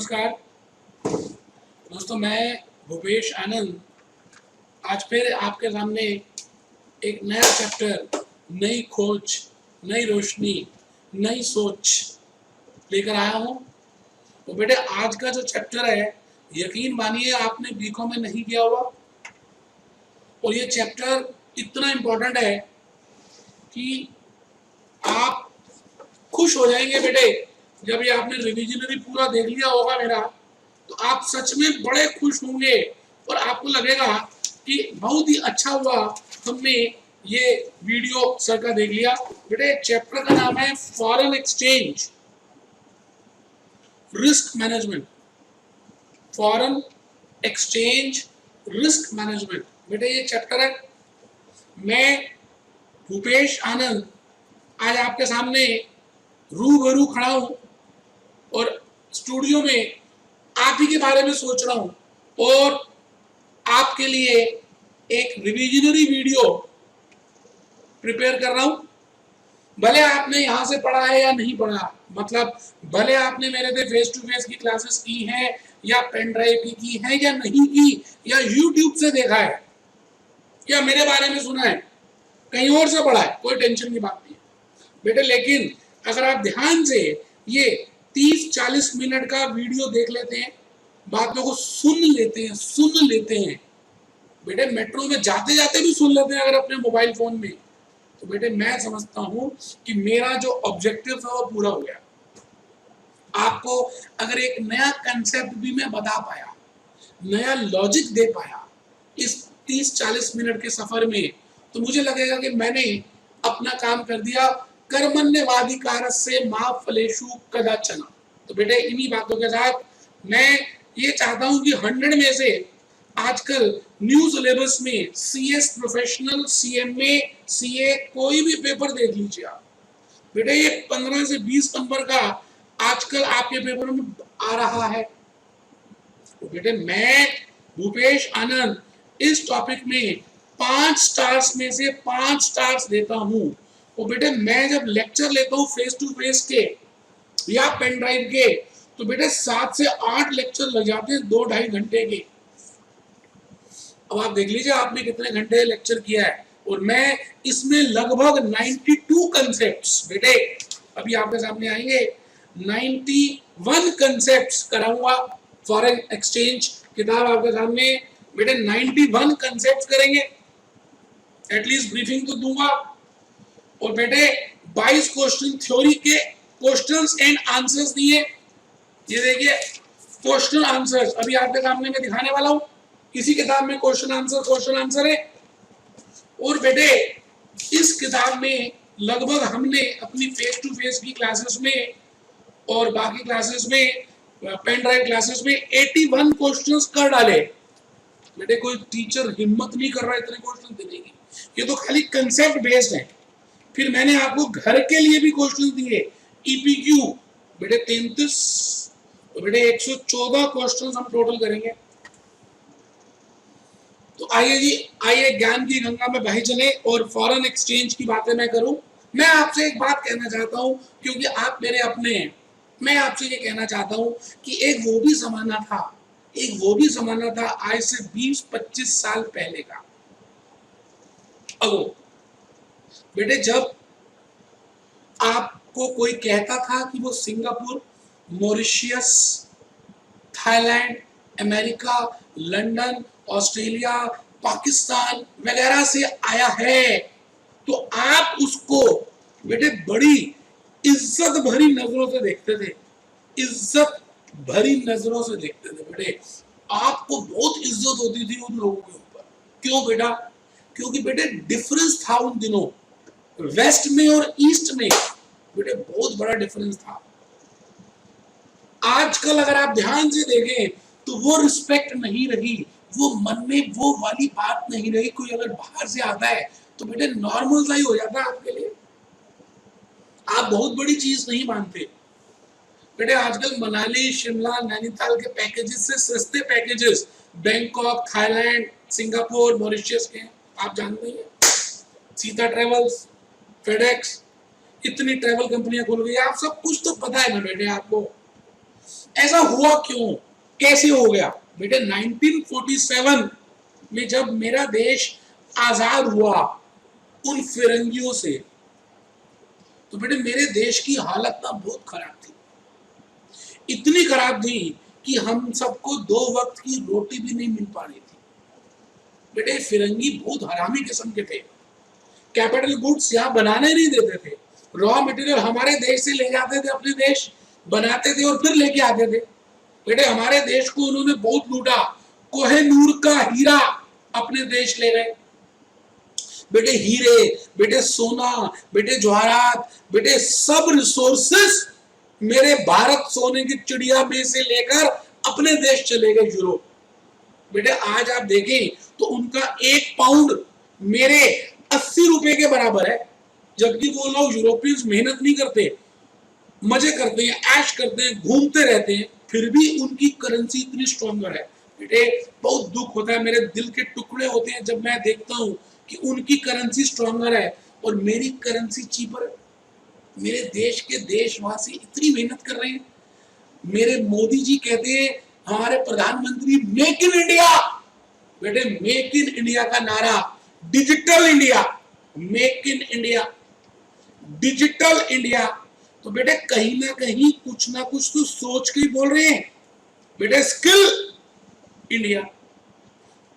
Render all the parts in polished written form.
नमस्कार दोस्तों, मैं भूपेश आनंद आज फिर आपके सामने एक नया चैप्टर, नई खोज, नई रोशनी, नई सोच लेकर आया हूँ। तो बेटे आज का जो चैप्टर है, यकीन मानिए आपने बीकॉम में नहीं किया हुआ और ये चैप्टर इतना इम्पोर्टेंट है कि आप खुश हो जाएंगे बेटे। जब ये आपने रिविजनरी पूरा देख लिया होगा मेरा, तो आप सच में बड़े खुश होंगे और आपको लगेगा कि बहुत ही अच्छा हुआ हमने ये वीडियो सर का देख लिया। बेटे चैप्टर का नाम है foreign exchange risk management. Foreign exchange risk management बेटे ये चैप्टर है। मैं भूपेश आनंद आज आपके सामने रूबरू खड़ा हूं और स्टूडियो में आप ही के बारे में सोच रहा हूं और आपके लिए एक रिविजनरी वीडियो प्रिपेयर कर रहा हूं। भले आपने यहां से पढ़ा है या नहीं पढ़ा, मतलब भले आपने मेरे से फेस टू फेस की क्लासेस की हैं या पेन ड्राइव की है या नहीं की, या यूट्यूब से देखा है या मेरे बारे में सुना है, कहीं और से पढ़ा है, कोई टेंशन की बात नहीं बेटे। लेकिन अगर आप ध्यान से ये 30-40 मिनट का वीडियो देख लेते हैं, बातों को सुन लेते हैं बेटे, मेट्रो में जाते जाते भी सुन लेते हैं अगर अपने मोबाइल फोन में, तो बेटे मैं समझता हूं कि मेरा जो ऑब्जेक्टिव था वो पूरा हो गया। आपको अगर एक नया कंसेप्ट भी मैं बता पाया, नया लॉजिक दे पाया इस 30-40 मिनट के सफर में, तो मुझे लगेगा कि मैंने अपना काम कर दिया। कर्मण्यवाधिकारस्य मा फलेषु कदाचन। तो बेटे इन्हीं बातों के साथ मैं ये चाहता हूं कि 100 में से आजकल न्यू सिलेबस में सीएस प्रोफेशनल, सीएमए, सीए कोई भी पेपर देख लीजिए आप बेटे, ये 15 से 20 नंबर का आजकल आपके पेपर में आ रहा है। तो बेटे मैं भूपेश आनंद इस टॉपिक में 5 स्टार्स में से 5 स्टार्स देता हूं। और बेटे मैं जब लेक्चर लेता हूं फेस टू फेस के या पेन ड्राइव के, तो बेटे 7 से 8 लेक्चर लग जाते हैं 2-2.5 घंटे के। अब आप देख लीजिए आपने कितने घंटे लेक्चर किया है, और मैं इसमें लगभग 92 कंसेप्ट्स बेटे अभी आपके सामने आएंगे। 91 कंसेप्ट्स कराऊंगा। फॉरेन एक्सचेंज किताब आपके सामने बेटे 91 कंसेप्ट्स करेंगे, एटलीस्ट ब्रीफिंग तो दूंगा। और बेटे 22 क्वेश्चन थ्योरी के क्वेश्चंस एंड आंसर्स दिए। ये देखिए क्वेश्चन आंसर्स अभी आपके सामने मैं दिखाने वाला हूं। किसी किताब में क्वेश्चन आंसर है। और बेटे इस किताब में लगभग हमने अपनी फेस टू फेस की क्लासेस में और बाकी क्लासेस में, पेन ड्राइव क्लासेस में 81 क्वेश्चंस कर डाले बेटे। कोई टीचर हिम्मत नहीं कर रहा इतने क्वेश्चन देने की, ये तो खाली कंसेप्ट बेस्ड है। फिर मैंने आपको घर के लिए भी क्वेश्चन दिए, ईपीक्यू बेटे 33, तो बेटे 114 क्वेश्चन हम टोटल करेंगे। तो आइए जी, आइए ज्ञान की गंगा में बहे चले और फॉरेन एक्सचेंज की बातें मैं करूं। मैं आपसे एक बात कहना चाहता हूं, क्योंकि आप मेरे अपने हैं। मैं आपसे ये कहना चाहता हूं कि एक वो भी जमाना था आज से 20-25 साल पहले का। अब बेटे जब आपको कोई कहता था कि वो Singapore, Mauritius, Thailand, America, London, Australia, Pakistan वगैरह से आया है, तो आप उसको बेटे बड़ी इज्जत भरी नजरों से देखते थे। इज्जत भरी नजरों से देखते थे बेटे, आपको बहुत इज्जत होती थी उन लोगों के ऊपर। क्यों बेटा? क्योंकि बेटे डिफरेंस था उन दिनों, वेस्ट में और ईस्ट में बेटे बहुत बड़ा डिफरेंस था। आजकल अगर आप ध्यान से देखें तो वो रिस्पेक्ट नहीं रही, वो मन में वो वाली बात नहीं रही। कोई अगर बाहर से आता है तो बेटे नॉर्मल सा ही हो जाता है आपके लिए, आप बहुत बड़ी चीज नहीं मानते बेटे। आजकल मनाली, शिमला, नैनीताल के पैकेजेस से सस्ते packages Bangkok, Thailand, Singapore, Mauritius के आप जानते हैं। सीता ट्रेवल्स, फेडेक्स, इतनी ट्रैवल कंपनियां खुल गई, आप सब कुछ तो पता है ना बेटे आपको। ऐसा हुआ क्यों, कैसे हो गया? बेटे 1947 में जब मेरा देश आजाद हुआ उन फिरंगियों से, तो बेटे मेरे देश की हालत ना बहुत खराब थी, इतनी खराब थी कि हम सबको 2 वक्त की रोटी भी नहीं मिल पा रही थी। बेटे फिरंगी बहुत हरामी किस्म के थे, कैपिटल गुड्स यहाँ बनाने नहीं देते थे, रॉ मटेरियल हमारे देश से ले जाते थे, अपने देश बनाते थे और फिर लेके आते थे। बेटे हमारे देश को उन्होंने बहुत लूटा, कोहिनूर का हीरा अपने देश ले गए। बेटे हीरे, बेटे सोना, बेटे जवाहरात, बेटे सब रिसोर्सेस मेरे भारत सोने की चिड़िया में से लेकर अपने देश चले गए यूरोप। बेटे आज आप देखें तो उनका 1 पाउंड मेरे 80 रुपए के बराबर है, जबकि वो लोग यूरोपियंस मेहनत नहीं करते, मजे करते हैं, ऐश करते हैं, घूमते रहते हैं, फिर भी उनकी करेंसी इतनी स्ट्रॉन्गर है। बेटे बहुत दुख होता है, मेरे दिल के टुकड़े होते हैं जब मैं देखता हूं कि उनकी करेंसी स्ट्रॉन्गर है और मेरी करेंसी चीपर है। मेरे देश के देशवासी इतनी मेहनत कर रहे हैं। मेरे मोदी जी कहते हैं, हमारे प्रधानमंत्री, मेक इन इंडिया। बेटे मेक इन इंडिया का नारा, digital India, make in India, digital India. तो बेटे कहीं ना कुछ तो सोच के ही बोल रहे हैं। बेटे स्किल इंडिया।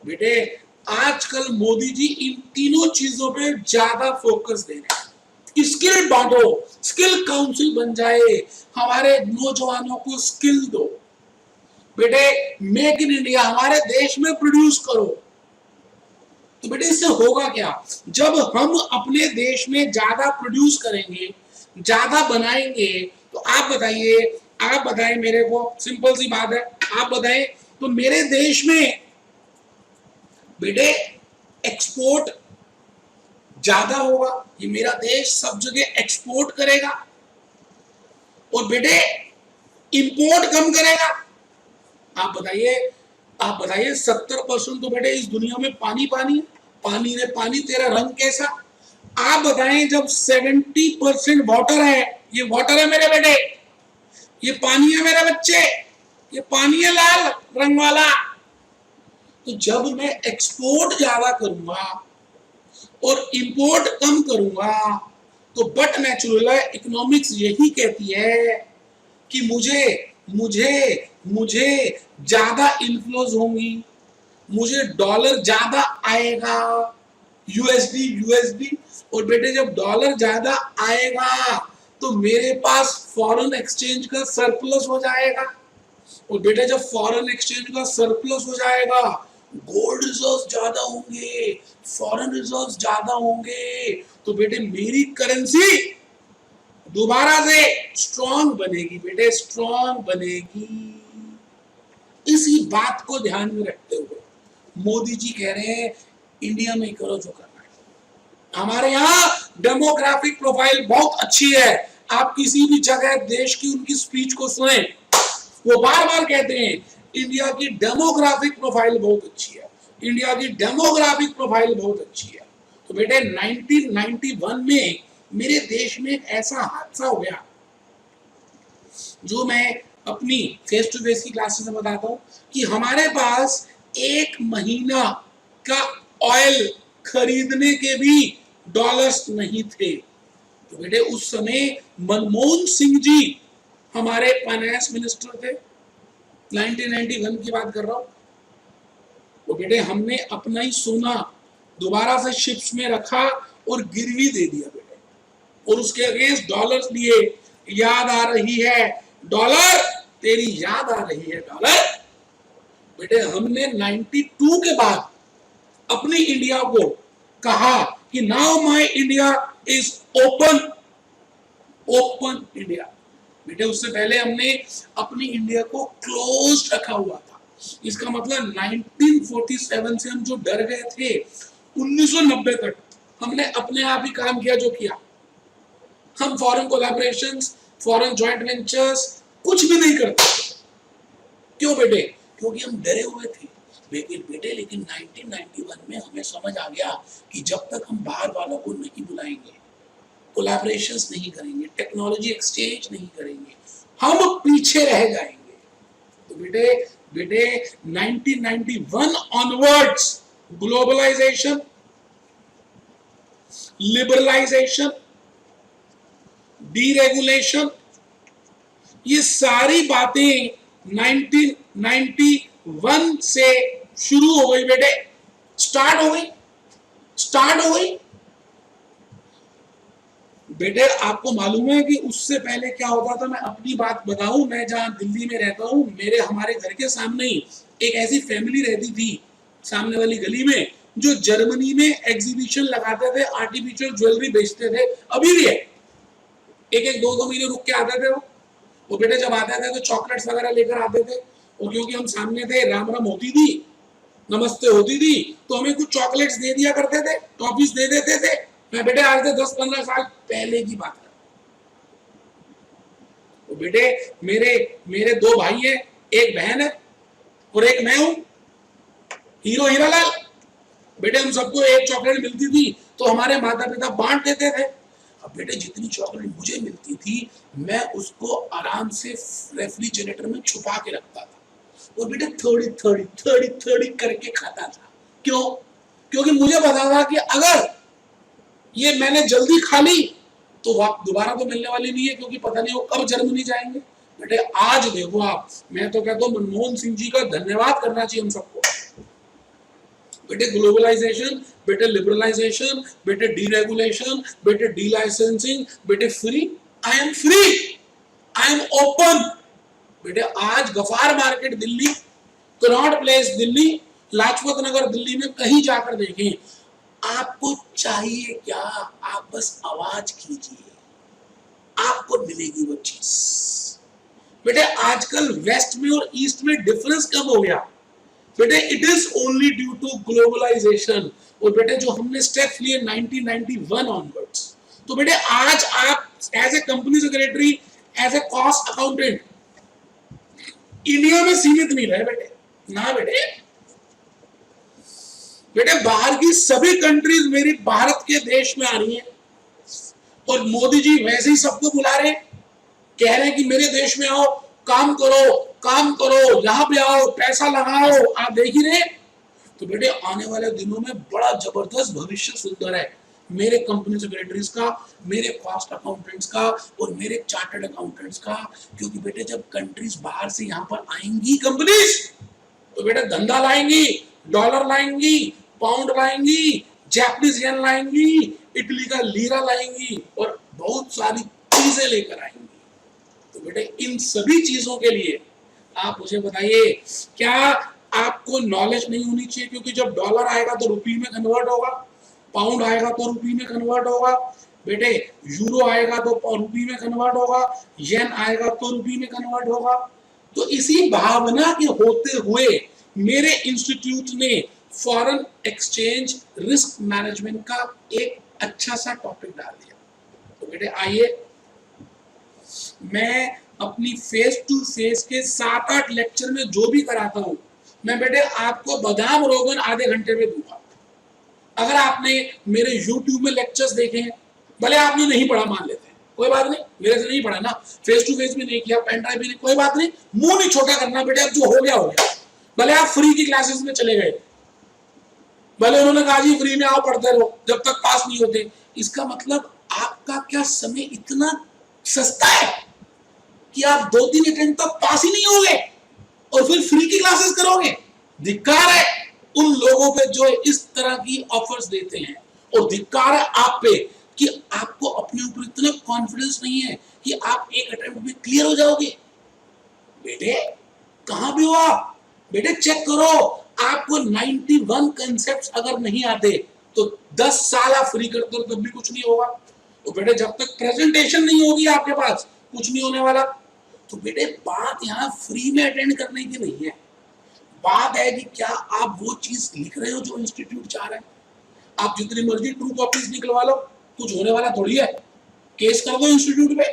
बेटे आजकल मोदी जी इन तीनों चीजों पे ज्यादा फोकस दे रहे हैं। स्किल बांटो, स्किल काउंसिल बन जाए, हमारे नौजवानों को स्किल दो। बेटे मेक इन इंडिया, हमारे देश में प्रोड्यूस करो। तो बेटे इससे होगा क्या? जब हम अपने देश में ज्यादा प्रोड्यूस करेंगे, ज्यादा बनाएंगे, तो आप बताइए मेरे को, सिंपल सी बात है, आप बताएं तो मेरे देश में बेटे एक्सपोर्ट ज्यादा होगा, ये मेरा देश सब जगह एक्सपोर्ट करेगा, और बेटे इंपोर्ट कम करेगा। आप बताइए 70% तो बेटे इस दुनिया में पानी पानी पानी रे पानी, तेरा रंग कैसा? आप बताएं जब 70% वाटर है, ये वाटर है मेरे बेटे, ये पानी है मेरे बच्चे, ये पानी है लाल रंग वाला। तो जब मैं एक्सपोर्ट ज्यादा करूंगा और इंपोर्ट कम करूंगा, तो बट नेचुरल इकोनॉमिक्स यही कहती है कि मुझे ज्यादा इन्फ्लोज होंगी, मुझे डॉलर ज्यादा आएगा, यूएसडी। और बेटे जब डॉलर ज्यादा आएगा तो मेरे पास फॉरेन एक्सचेंज का सरप्लस हो जाएगा, और बेटे जब फॉरेन एक्सचेंज का सरप्लस हो जाएगा, गोल्ड रिजर्व ज्यादा होंगे, फॉरेन रिजर्व ज्यादा होंगे, तो बेटे मेरी करेंसी दोबारा से स्ट्रॉन्ग बनेगी, बेटे स्ट्रॉन्ग बनेगी। इसी बात को ध्यान में रखते हुए मोदी जी कह रहे हैं इंडिया में करो जो करना है। हमारे यहाँ डेमोग्राफिक प्रोफाइल बहुत अच्छी है, आप किसी भी जगह देश की उनकी स्पीच को सुने, वो बार बार कहते हैं इंडिया की डेमोग्राफिक प्रोफाइल बहुत अच्छी है, इंडिया की डेमोग्राफिक प्रोफाइल बहुत अच्छी है। तो बेटे 1991 में मेरे देश में एक ऐसा हादसा हो गया, जो मैं अपनी फेस टू फेस की क्लासेस में बताता हूं, कि हमारे पास 1 महीना का ऑयल खरीदने के भी डॉलर्स नहीं थे। तो बेटे उस समय मनमोहन सिंह जी हमारे फाइनेंस मिनिस्टर थे, 1991 की बात कर रहा हूं। तो बेटे हमने अपना ही सोना दोबारा से शिप्स में रखा और गिरवी दे दिया बेटे, और उसके अगेंस्ट डॉलर्स लिए। याद आ रही है डॉलर, तेरी याद आ रही है डॉलर। बेटे हमने 92 के बाद अपनी इंडिया को कहा कि now my India is open India. बेटे उससे पहले हमने अपनी इंडिया को क्लोज रखा हुआ था। इसका मतलब 1947 से हम जो डर गए थे, 1990 तक हमने अपने आप ही काम किया जो किया। हम foreign collaborations, foreign joint ventures कुछ भी नहीं करते। क्यों बेटे? क्योंकि हम डरे हुए थे। लेकिन 1991 में हमें समझ आ गया कि जब तक हम बाहर वालों को नहीं बुलाएंगे, कोलैबोरेशंस नहीं करेंगे, टेक्नोलॉजी एक्सचेंज नहीं करेंगे, हम पीछे रह जाएंगे। बेटे बेटे 1991 ऑनवर्ड्स ग्लोबलाइजेशन, लिबरलाइजेशन, डीरेगुलेशन, ये सारी बातें 1991 से शुरू हो गई बेटे, स्टार्ट हो गई। बेटे आपको मालूम है कि उससे पहले क्या होता था? मैं अपनी बात बताऊं, मैं जहां दिल्ली में रहता हूं, हमारे घर के सामने ही एक ऐसी फैमिली रहती थी सामने वाली गली में, जो जर्मनी में एग्जीबिशन लगाते थे, आर्टिफिशियल ज्वेलरी बेचते थे, अभी भी है। एक 2 महीने रुक के आते थे वो बेटे जब आते थे तो चॉकलेट्स वगैरह लेकर आते थे, और क्योंकि हम सामने थे, राम राम होती थी, नमस्ते होती थी, तो हमें कुछ चॉकलेट्स दे दिया करते थे, टॉफीज दे देते थे। मैं बेटे आज से 10-15 साल पहले की बात है। तो बेटे मेरे 2 भाई हैं, एक बहन है और एक मैं हूं, हीरो हीरालाल। बेटे हम सबको एक चॉकलेट मिलती थी तो हमारे माता पिता बांट देते थे। अब बेटे जितनी चॉकलेट मुझे मिलती थी, मैं उसको आराम से रेफ्रिजरेटर में छुपा के रखता था, और बेटे थोड़ी करके खाता था। क्यों? क्योंकि मुझे पता था कि अगर ये मैंने जल्दी खा ली तो दोबारा तो मिलने वाली नहीं है, क्योंकि पता नहीं वो कब जर्मनी जाएंगे। बेटे आज देखो आप, मैं तो कहता हूं मनमोहन सिंह जी का धन्यवाद करना चाहिए हम सबको। बेटे ग्लोबलाइजेशन, बेटे लिबरलाइजेशन, बेटे डीरेगुलेशन, बेटे डी लाइसेंसिंग, बेटे free, I am free, I am open. बेटे आज गफार मार्केट दिल्ली, कनॉट प्लेस दिल्ली, लाजपत नगर दिल्ली में कहीं जाकर देखें, आपको चाहिए क्या? आप बस आवाज कीजिए, आपको मिलेगी वो चीज। बेटे आजकल वेस्ट में और ईस्ट में डिफरेंस कब हो गया? बेटे it is only due to globalisation. और बेटे जो हमने स्टेप्स लिए 1991 ऑनवर्ड्स, तो बेटे आज आप as a company secretary, as a cost accountant India में सीमित नहीं रहे बेटे, ना बेटे। बेटे बाहर की सभी कंट्रीज मेरी भारत के देश में आ रही हैं, और मोदी जी वैसे ही सबको बुला रहे हैं, कह रहे हैं कि मेरे देश में आओ, काम करो, यहां पे आओ, पैसा लगाओ, आप देख ही रहे। तो बेटे आने वाले दिनों में बड़ा जबरदस्त भविष्य सुंदर है मेरे कंपनी सेक्रेटरीज का, मेरे कॉस्ट अकाउंटेंट्स का और मेरे चार्टर्ड अकाउंटेंट्स का। क्योंकि बेटे जब कंट्रीज बाहर से यहां पर आएंगी कंपनीज, तो बेटे धंधा लाएंगी, डॉलर लाएंगी, पाउंड लाएंगी, जापानीज येन लाएंगी, इटली का लीरा लाएंगी, और बहुत सारी चीजें लेकर आएंगी। तो बेटे इन सभी चीजों के लिए आप मुझे बताइए, क्या आपको नॉलेज नहीं होनी चाहिए? क्योंकि जब डॉलर आएगा तो रुपये में कन्वर्ट होगा, पाउंड आएगा तो रुपये में कन्वर्ट होगा, बेटे यूरो आएगा तो रुपये में कन्वर्ट होगा, येन आएगा तो रुपये में कन्वर्ट होगा। तो इसी भावना के होते हुए मेरे इंस्टीट्यूट ने फॉरेन एक्सचेंज रिस्क मैनेजमेंट का एक अच्छा सा टॉपिक डाल दिया। तो बेटे आइए, मैं अपनी फेस टू फेस के 7-8 लेक्चर में जो भी कराता हूं, मैं बेटे आपको बादाम रोगन आधे घंटे में दूंगा। अगर आपने मेरे YouTube में लेक्चर्स देखे हैं, भले आपने नहीं पढ़ा, मान लेते हैं, कोई बात नहीं, मेरे से नहीं पढ़ा ना, फेस टू फेस भी नहीं किया, पेन ड्राइव भी नहीं, कोई बात नहीं, मुंह नहीं छोटा करना बेटे, अब जो हो गया हो गया। भले आप फ्री की क्लासेस में चले गए, भले उन्होंने कहा जी फ्री में आओ पढ़ते रहो जब तक पास नहीं होते, इसका मतलब आपका क्या समय इतना सस्ता है कि आप 2-3 अटेम्प्ट तक पास ही नहीं होंगे और फिर फ्री की क्लासेस करोगे? धिक्कार है उन लोगों पे जो इस तरह की ऑफर्स देते हैं, और धिक्कार है आप पे कि आपको अपने ऊपर इतना कॉन्फिडेंस नहीं है कि आप एक अटेम्प्ट में क्लियर हो जाओगे। बेटे कहां भी हो आप, बेटे चेक करो, आपको 91 कंसेप्ट अगर नहीं आते तो 10 साल आप फ्री करते हो तब भी कुछ नहीं होगा। तो बेटे जब तक प्रेजेंटेशन नहीं होगी आपके पास, कुछ नहीं होने वाला। तो बेटे बात यहाँ फ्री में अटेंड करने की नहीं है, बात है कि क्या आप वो चीज लिख रहे हो जो इंस्टीट्यूट चाह रहा है। आप जितनी मर्जी ट्रू कॉपीज निकलवा लो, कुछ होने वाला थोड़ी है, केस कर दो इंस्टीट्यूट पे।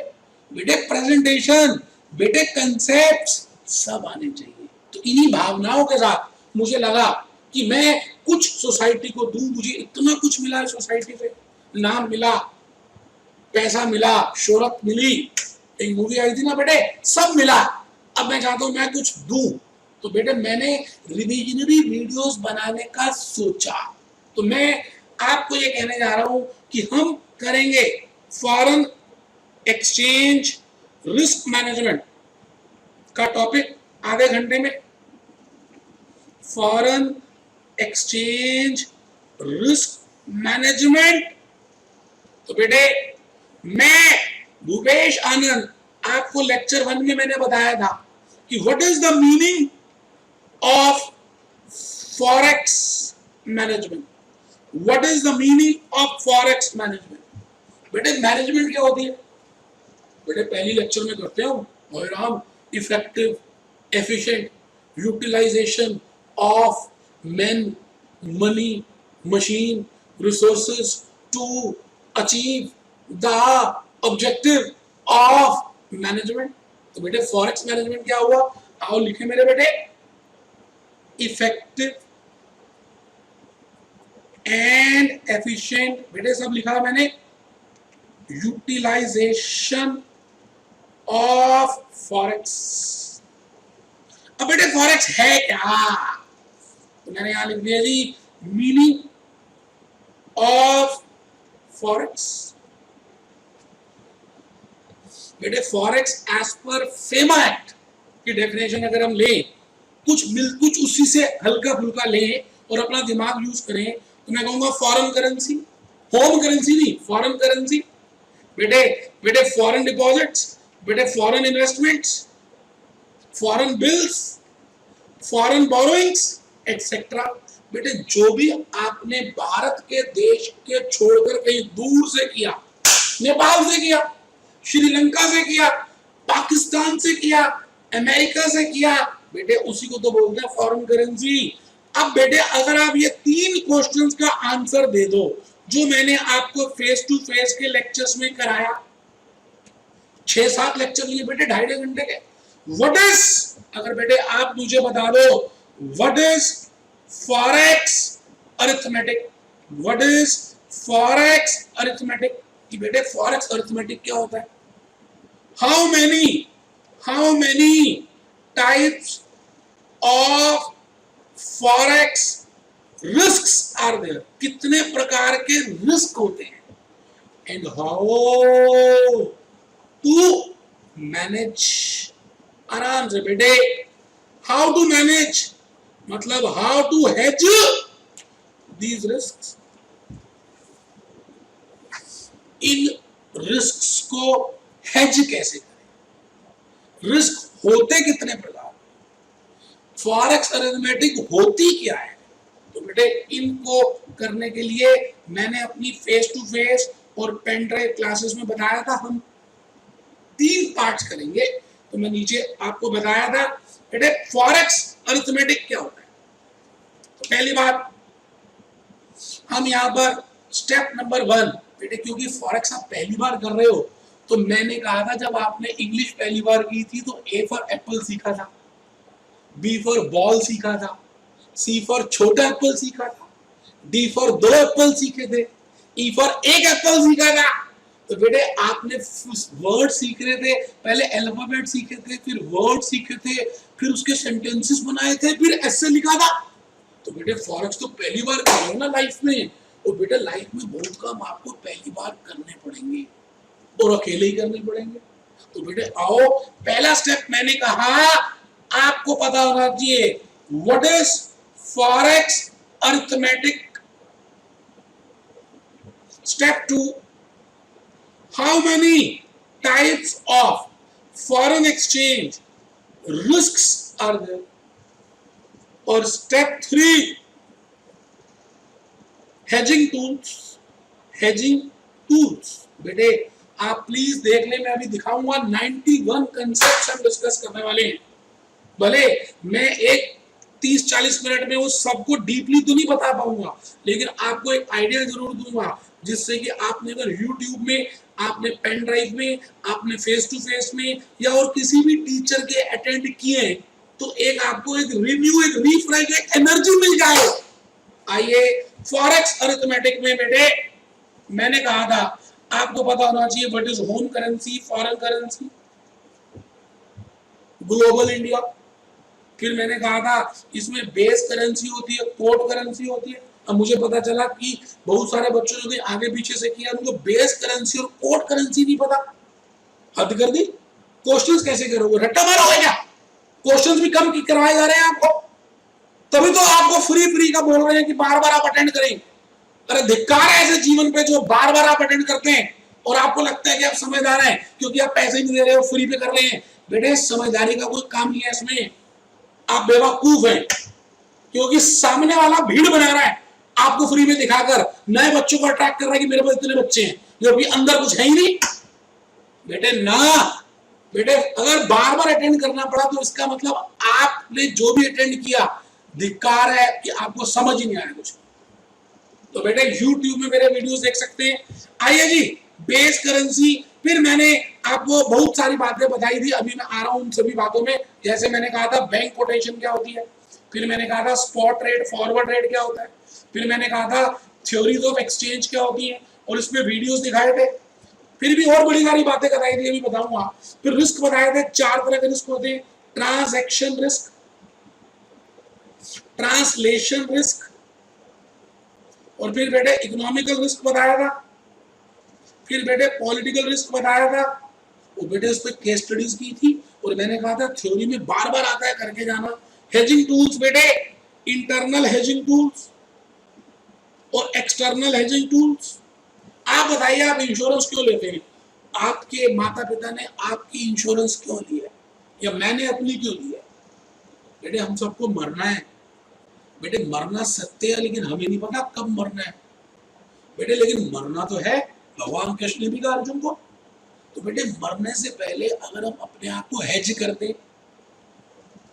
बेटे प्रेजेंटेशन, बेटे कंसेप्ट्स सब आने चाहिए। तो इन्हीं भावनाओं के साथ मुझे लगा कि मैं कुछ सोसाइटी को दूं, मुझे इतना कुछ मिला है सोसाइटी से, नाम मिला, पैसा मिला, शोहरत मिली, एक मूवी आई थी ना बेटे, सब मिला, अब मैं चाहता हूं मैं कुछ दूं, तो बेटे मैंने रिविजनरी वीडियोस बनाने का सोचा। तो मैं आपको ये कहने जा रहा हूं कि हम करेंगे फॉरेन एक्सचेंज रिस्क मैनेजमेंट का टॉपिक आधे घंटे में। Foreign exchange risk management. तो बेटे मैं भूपेश आनंद, आपको लेक्चर 1 में मैंने बताया था कि what is the meaning of forex management. What is the meaning of forex management? बेटे मैनेजमेंट क्या होती है? बेटे पहली लेक्चर में करते हो और हम effective efficient utilisation of men, money, machine, resources to achieve the objective of management। तो बेटे फॉरेक्स मैनेजमेंट क्या हुआ? आओ लिखे मेरे बेटे, इफेक्टिव एंड एफिशिएंट, बेटे सब लिखा मैंने, यूटिलाइजेशन ऑफ फॉरेक्स। अब बेटे फॉरेक्स है क्या? तो मैंने यहां लिख दिया जी, मीनिंग ऑफ फॉरेक्स। बेटे forex as per FEMA act की डेफिनेशन अगर हम लें, कुछ उसी से हल्का फुल्का लें और अपना दिमाग यूज करें, तो मैं कहूंगा फॉरेन करेंसी, होम करेंसी नहीं, फॉरेन करेंसी। बेटे फॉरेन डिपॉजिट्स, बेटे foreign investments, foreign bills, foreign borrowings etcetera. बेटे जो भी आपने भारत के देश के छोड़कर कहीं दूर से किया, नेपाल से किया, श्रीलंका से किया, पाकिस्तान से किया, अमेरिका से किया, बेटे उसी को तो बोलते हैं फॉरेन करेंसी। अब बेटे अगर आप ये 3 क्वेश्चंस का आंसर दे दो जो मैंने आपको फेस टू फेस के लेक्चर्स में कराया, 6-7 लेक्चर लिए बेटे 2.5 घंटे के। व्हाट इज, अगर बेटे आप मुझे बता दो what is forex arithmetic, what is forex arithmetic, कि बेटे फॉरेक्स अरिथमेटिक क्या होता है? How many types of forex risks are there, कितने प्रकार के रिस्क होते हैं, एंड हाउ टू मैनेज। आराम से बेटे, हाउ टू मैनेज मतलब how to hedge these risks. इन रिस्क्स को हेज कैसे करें? रिस्क होते कितने प्रकार, फॉरेक्स अरिथमेटिक होती क्या है? तो बेटे इनको करने के लिए मैंने अपनी फेस टू फेस और पेन ड्राइव क्लासेस में बताया था, हम 3 पार्ट्स करेंगे। तो मैं नीचे आपको बताया था बेटे फॉरेक्स अरिथमेटिक क्या होता है। तो पहली बात, हम यहाँ पर स्टेप नंबर 1, बेटे क्योंकि फॉरेक्स आप पहली बार कर रहे हो, तो मैंने कहा था जब आपने इंग्लिश पहली बार की थी तो ए फॉर एप्पल सीखा था, बी फॉर बॉल सीखा था, सी फॉर छोटा एप्पल सीखा था, डी फॉर 2 एप्पल सीखे थे, ई फॉर 1 एप्पल सीखा था। तो बेटे आपने वर्ड सीख रहे थे, पहले अल्फाबेट सीखे थे, फिर वर्ड सीखे थे, फिर उसके सेंटेंसेस बनाए थे, फिर ऐसे लिखा था। तो बेटे फॉरेक्स तो पहली बार कर रहे हो ना लाइफ में, और बेटे लाइफ में बहुत काम आपको पहली बार करने पड़ेंगे और अकेले ही करने पड़ेंगे। तो बेटे आओ, पहला स्टेप मैंने कहा आपको पता होना चाहिए, what is forex arithmetic. Step 2, how many types of foreign exchange risks are there? और step 3, hedging tools, hedging tools। बेटे आप प्लीज देख ले, मैं अभी दिखाऊंगा 91 कंसेप्ट हम डिस्कस करने वाले हैं। भले मैं एक 30-40 मिनट में वो सबको डीपली तो नहीं बता पाऊंगा, लेकिन आपको एक आइडिया जरूर दूंगा, जिससे कि आपने अगर YouTube में, आपने पेन ड्राइव में, आपने फेस टू फेस में या और किसी भी टीचर के अटेंड किए, तो एक आपको एक रिव्यू, एक रिफ्रेश, एक एनर्जी मिल जाए। आइए फॉरेक्स अरिथमेटिक में बेटे मैंने कहा था आपको पता होना चाहिए what is home currency, foreign currency. Global India. फिर मैंने कहा था इसमें बेस करेंसी होती है, कोड करेंसी होती है। अब मुझे पता चला कि बहुत सारे बच्चों ने आगे पीछे से किया, उनको बेस करेंसी और कोड करेंसी नहीं पता। हद कर दी। क्वेश्चंस कैसे करोगे, रट्टा मारोगे क्या? क्वेश्चंस भी कम करवाए जा रहे हैं आपको, तभी तो आपको फ्री फ्री का बोल रहे हैं कि बार बार आप अटेंड करें। अरे धिक्कार है ऐसे जीवन पे जो बार बार आप अटेंड करते हैं और आपको लगता है कि आप समझदार हैं क्योंकि आप पैसे नहीं दे रहे हो, फ्री पे कर रहे हैं। बेटे समझदारी का कोई काम नहीं है इसमें, आप बेवकूफ हैं क्योंकि सामने वाला भीड़ बना रहा है आपको फ्री में दिखाकर, नए बच्चों को अट्रैक्ट कर रहा है कि मेरे पास इतने बच्चे हैं, जो अभी अंदर कुछ है ही नहीं। बेटे ना, बेटे अगर बार बार अटेंड करना पड़ा तो इसका मतलब आपने जो भी अटेंड किया धिक्कार है कि आपको समझ ही नहीं आया कुछ। तो बेटे YouTube में मेरे वीडियोस देख सकते हैं। आइए जी, बेस करेंसी, फिर मैंने आपको बहुत सारी बातें बताई थी, अभी मैं आ रहा हूं उन सभी बातों में। जैसे मैंने कहा था बैंक कोटेशन क्या होती है, फिर मैंने कहा था स्पॉट रेट फॉरवर्ड रेट क्या होता है, फिर मैंने कहा था थ्योरीज ऑफ एक्सचेंज क्या होती है और इसमें वीडियोस दिखाए थे। फिर भी और बड़ी सारी बातें बताई थी, अभी बताऊंगा। फिर रिस्क बताए थे, 4 तरह के रिस्क होते हैं, ट्रांजैक्शन रिस्क, ट्रांसलेशन रिस्क, और फिर बेटे इकोनॉमिकल रिस्क बताया था, फिर बेटे पॉलिटिकल रिस्क बताया था। वो बेटे उस पर केस स्टडीज की थी और मैंने कहा था थ्योरी में बार बार आता है, करके जाना। हेजिंग टूल्स बेटे, इंटरनल हेजिंग टूल्स और एक्सटर्नल हेजिंग टूल्स। आप बताइए, आप इंश्योरेंस क्यों लेते हैं? आपके माता पिता ने आपकी इंश्योरेंस क्यों ली है, या मैंने अपनी क्यों ली है? बेटे हम सबको मरना है। बेटे मरना सत्य है, लेकिन हमें नहीं पता कब मरना है। बेटे लेकिन मरना तो है, भगवान कृष्ण ने भी कहा अर्जुन को। तो बेटे मरने से पहले अगर हम अपने आप को हेज कर दें,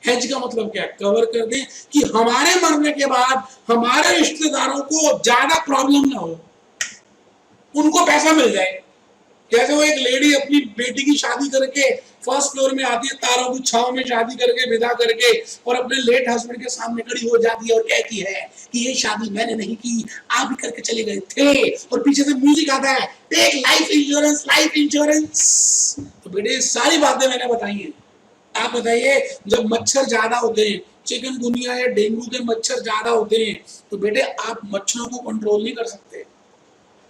हेज का मतलब क्या है, कवर कर दें, कि हमारे मरने के बाद हमारे रिश्तेदारों को ज्यादा प्रॉब्लम ना हो, उनको पैसा मिल जाए। जैसे वो एक लेडी अपनी बेटी की शादी करके फर्स्ट फ्लोर में आती है, तारों की छांव में शादी करके विदा करके, और अपने लेट हस्बैंड के सामने खड़ी हो जाती है और कहती है कि ये शादी मैंने नहीं की, आप ही करके चले गए थे, और पीछे से म्यूजिक आता है, take life insurance, life insurance. तो बेटे सारी बातें मैंने बताई हैं। आप बताइए, जब मच्छर ज्यादा होते हैं, चिकनगुनिया या डेंगू के मच्छर ज्यादा होते हैं, तो बेटे आप मच्छरों को कंट्रोल नहीं कर सकते,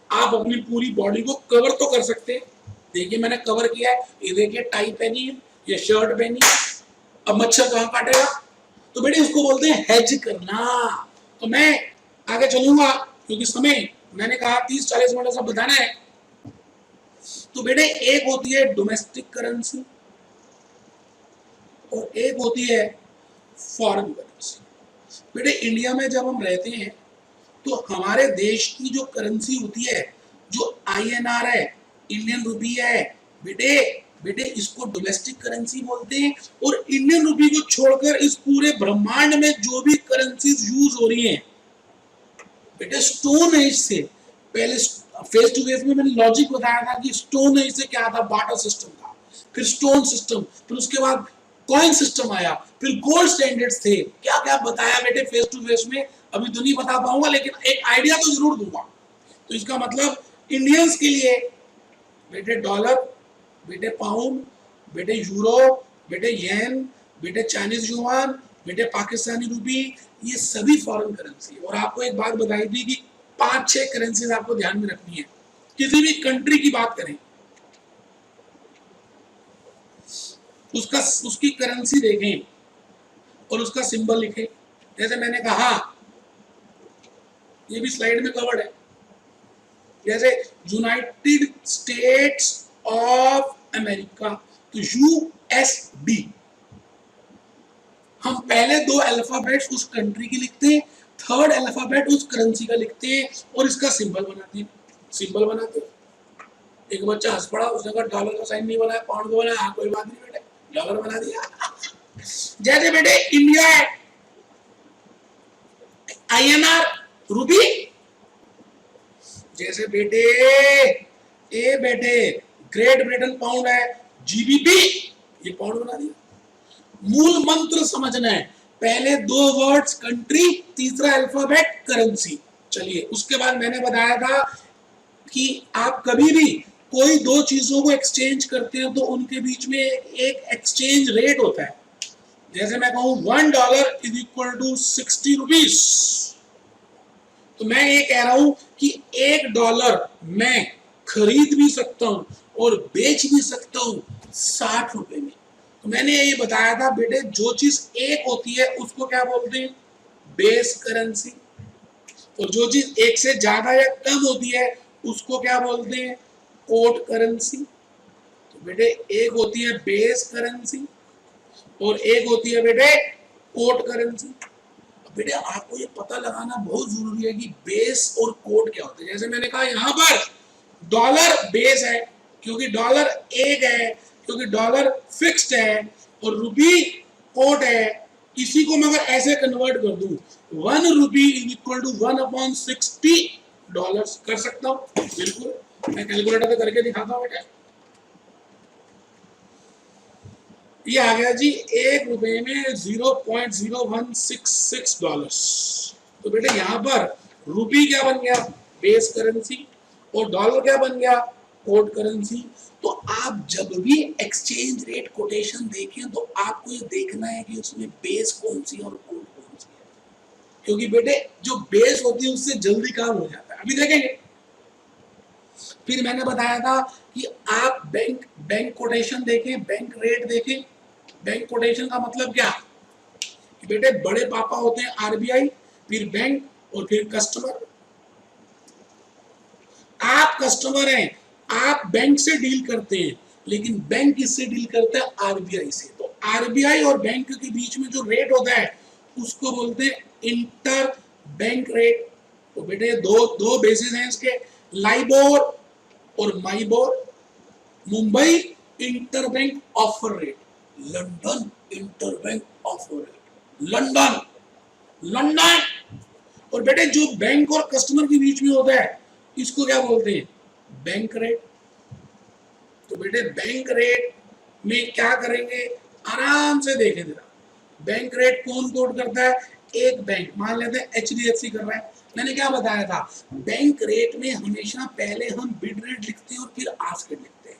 आप अपनी पूरी बॉडी को कवर तो कर सकते हैं। देखिए मैंने कवर किया है, ये देखिए टाई पहनी है, ये शर्ट पहनी है, अब मच्छर कहाँ काटेगा? तो बेटे उसको बोलते हैं हेज करना। तो मैं आगे चलूंगा क्योंकि समय, मैंने कहा 30-40 मिनट सब बताना है। तो बेटे एक होती है डोमेस्टिक करेंसी और एक होती है फॉरेन करेंसी। बेटे इंडिया में जब हम रहते हैं तो हमारे देश की जो करेंसी होती है, जो INR है, इंडियन रुपी है, बेटे बेटे इसको डोमेस्टिक करेंसी बोलते हैं। और इंडियन रुपी को छोड़कर इस पूरे ब्रह्मांड में जो भी करेंसीज यूज हो रही हैं, बेटे स्टोन एज से पहले, फेस टू फेस में मैंने लॉजिक बताया था कि स्टोन एज से क्या था, बार्टर सिस्टम था, फिर स्टोन सिस्टम, फिर उसके बाद कॉइन सिस्टम आया, फिर गोल्ड स्टैंडर्ड्स थे, क्या क्या बताया बेटे फेस टू फेस में। अभी तो नहीं बता पाऊंगा, लेकिन एक आइडिया तो जरूर दूंगा। तो इसका मतलब इंडियंस के लिए बेटे डॉलर, बेटे पाउंड, बेटे यूरो, बेटे येन, बेटे चाइनीज युआन, बेटे पाकिस्तानी रुपी, ये सभी फॉरेन करेंसी। और आपको एक बात बताई थी कि 5-6 करेंसीज आपको ध्यान में रखनी है, किसी भी कंट्री की बात करें उसका, उसकी करेंसी देखें और उसका सिंबल लिखें। जैसे मैंने कहा, ये भी स्लाइड में कवर्ड है, जैसे यूनाइटेड स्टेट्स ऑफ अमेरिका, तो USD। हम पहले 2 अल्फाबेट्स उस कंट्री की लिखते हैं, 3rd अल्फाबेट उस करेंसी का लिखते हैं और इसका सिंबल बनाते हैं। सिंबल बनाते हैं। एक बच्चा हंस पड़ा, उसने कहा डॉलर का साइन नहीं बनाया, पाउंड का बनाया। कोई बात नहीं बेटे, डॉलर बना दिया। जैसे बेटे इंडिया है, INR रुपी, जैसे बेटे ए बेटे ग्रेट ब्रिटेन पाउंड है, GBP, ये पाउंड बना दिया। मूल मंत्र समझना है, पहले 2 वर्ड्स कंट्री, तीसरा अल्फाबेट करेंसी। चलिए उसके बाद मैंने बताया था कि आप कभी भी कोई दो चीजों को एक्सचेंज करते हैं तो उनके बीच में एक एक्सचेंज रेट होता है। जैसे मैं कहूं $1 इज इक्वल टू 60 रुपीज, तो मैं ये कह रहा हूं कि $1 मैं खरीद भी सकता हूं और बेच भी सकता हूं 60 रुपए में। तो मैंने ये बताया था बेटे, जो चीज एक होती है उसको क्या बोलते हैं, बेस करेंसी, और जो चीज एक से ज्यादा या कम होती है उसको क्या बोलते हैं, कोट करेंसी। तो बेटे एक होती है बेस करेंसी और एक होती है बेटे कोट करेंसी। बेटे आपको ये पता लगाना बहुत जरूरी है कि बेस और कोट क्या होते हैं। जैसे मैंने कहा यहाँ पर डॉलर बेस है क्योंकि डॉलर एक है, क्योंकि डॉलर फिक्स्ड है, और रुपी कोट है। इसी को मैं अगर ऐसे कन्वर्ट कर दूं, 1 rupee is equal to 1/60 dollar कर सकता हूं, बिल्कुल मैं कैलकुलेटर पे करके दिखाता हूं बेटा। ये आ गया जी, 1 रुपए में 0.0166 डॉलर। तो बेटे यहाँ पर रुपी क्या बन गया, बेस करेंसी, और डॉलर क्या बन गया, कोट करेंसी। तो आप जब भी एक्सचेंज रेट कोटेशन देखें तो आपको ये देखना है कि उसमें बेस कौन सी और कोट कौन सी है, क्योंकि बेटे जो बेस होती है उससे जल्दी काम हो जाता है। अभी देखेंगे। फिर मैंने बताया था कि आप बैंक कोटेशन देखें, बैंक रेट देखें। बैंक कोटेशन का मतलब क्या, कि बेटे बड़े पापा होते हैं आरबीआई, फिर बैंक, और फिर कस्टमर। आप कस्टमर हैं, आप बैंक से डील करते हैं, लेकिन बैंक किससे डील करता है, आरबीआई से। तो आरबीआई और बैंक के बीच में जो रेट होता है उसको बोलते हैं इंटर बैंक रेट। तो बेटे दो दो बेसिस हैं इसके, लाइबोर और MIBOR. Mumbai interbank offer rate, London interbank offer rate, London London. और बेटे जो बैंक और कस्टमर के बीच में होता है इसको क्या बोलते हैं, बैंक रेट। तो बेटे बैंक रेट में क्या करेंगे, आराम से देखें जरा। बैंक रेट कौन कोट करता है, एक बैंक, मान लेते हैं एचडीएफसी कर रहा है। मैंने क्या बताया था, बैंक रेट में हमेशा पहले हम बिड रेट लिखते हैं और फिर आस्क रेट लिखते हैं।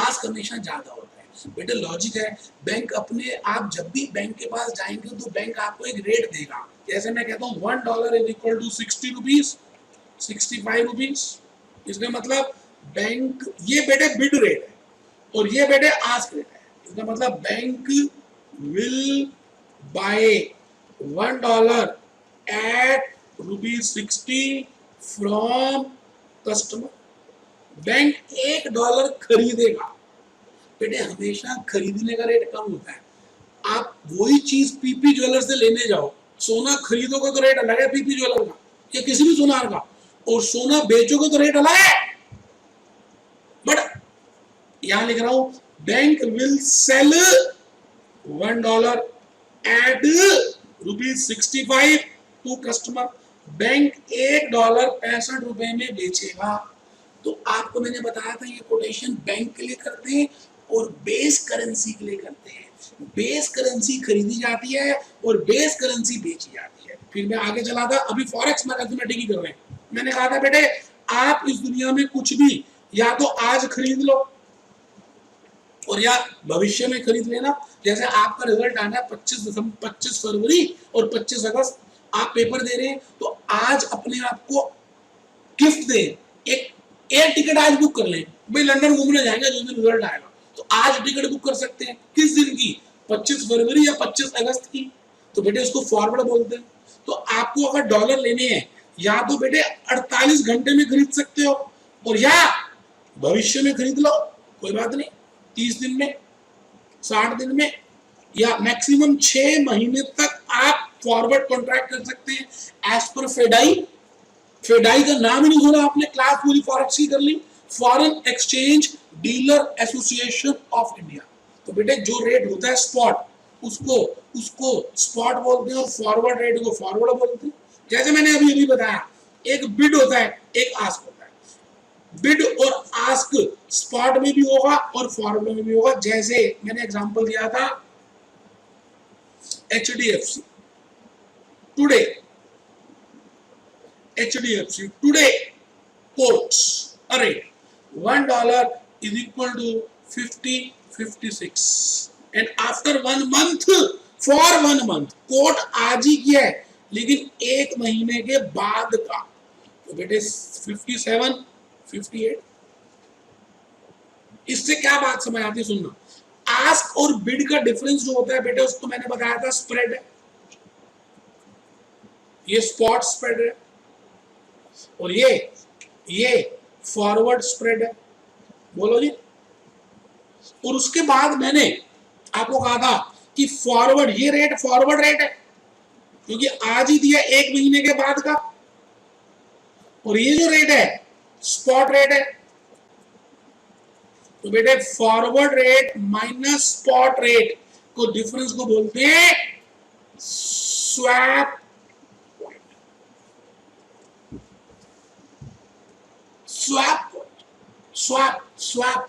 आस्क हमेशा ज्यादा होता है बेटे, लॉजिक है। बैंक अपने, आप जब भी बैंक के पास जाएंगे तो बैंक आपको एक रेट देगा। जैसे मैं कहता हूँ $1 is equal to 60 rupees, 65 rupees, इसका मतलब बैंक, ये बेटे बिड रेट है और ये बेटे आस्क रेट है। इसका मतलब bank will buy $1 at ₹60 from customer. Bank $1 खरीदेगा। बेटे हमेशा खरीदने का रेट कम होता है। आप वही चीज पीपी ज्वेलर से लेने जाओ, सोना खरीदोगे तो रेट अलग है पीपी ज्वेलर का या किसी भी सुनार का, और सोना बेचोगे तो रेट अलग है। बट यहां लिख रहा हूं, bank will sell $1 at ₹65 to customer. Bank $1 65 में बेचेगा। तो आपको मैंने बताया था ये कोटेशन बैंक के लिए करते हैं और बेस करेंसी के लिए करते हैं। बेस करेंसी खरीदी जाती है और बेस करेंसी बेची जाती है। फिर मैं आगे चला था, अभी फॉरेक्स में अर्थमेटिक ही कर रहे हैं। मैंने कहा था बेटे आप इस दुनिया में कुछ भी या तो आज खरीद लो और या भविष्य में खरीद लेना। जैसे आपका रिजल्ट आना है 25 फरवरी और 25 अगस्त, आप पेपर दे रहे हैं, तो आज अपने आप को गिफ्ट दे, एक एयर टिकट आज बुक कर लें। भाई लंदन घूमने जाएंगे जिस दिन रिजल्ट आएगा, तो आज टिकट बुक कर सकते हैं। किस दिन की, 25 फरवरी या 25 अगस्त की। तो बेटे उसको फॉरवर्ड बोलते हैं। तो आपको अगर डॉलर लेने हैं, या तो बेटे 48 घंटे में खरीद सकते हो और या भविष्य में खरीद लो, कोई बात नहीं, 30 दिन में, 60 दिन में, या मैक्सिमम 6 महीने तक आप फॉरवर्ड कॉन्ट्रैक्ट कर सकते हैं एज पर फेडाई। फेडाई का नाम ही नहीं सुना आपने, क्लास पूरी फॉरेक्स की कर ली, foreign exchange dealer association of India. तो बेटे जो रेट होता है स्पॉट, उसको उसको स्पॉट बोलते हैं और फॉरवर्ड रेट को फॉरवर्ड बोलते हैं। जैसे मैंने अभी अभी बताया, एक बिड होता है, एक आस्क होता है। बिड और आस्क स्पॉट में भी होगा और फॉरवर्ड में भी होगा। जैसे मैंने एग्जांपल दिया था HDFC today, HDFC today quotes a rate $1 is equal to 50.56 and after 1 month, for 1 month coat आज ही किया है लेकिन एक महीने के बाद का, तो बेटे 57, 58। इससे क्या बात समझ आती है, सुनना। आस्क और बिड का डिफरेंस जो होता है बेटे, उसको मैंने बताया था स्प्रेड है, ये स्पॉट स्प्रेड है और ये फॉरवर्ड स्प्रेड है। बोलो जी। और उसके बाद मैंने आपको कहा था कि फॉरवर्ड, ये रेट फॉरवर्ड रेट है क्योंकि आज ही दिया एक महीने के बाद का, और ये जो रेट है स्पॉट रेट है। तो बेटे forward rate minus spot rate को डिफरेंस को बोलते हैं स्वैप पॉइंट। स्वैप।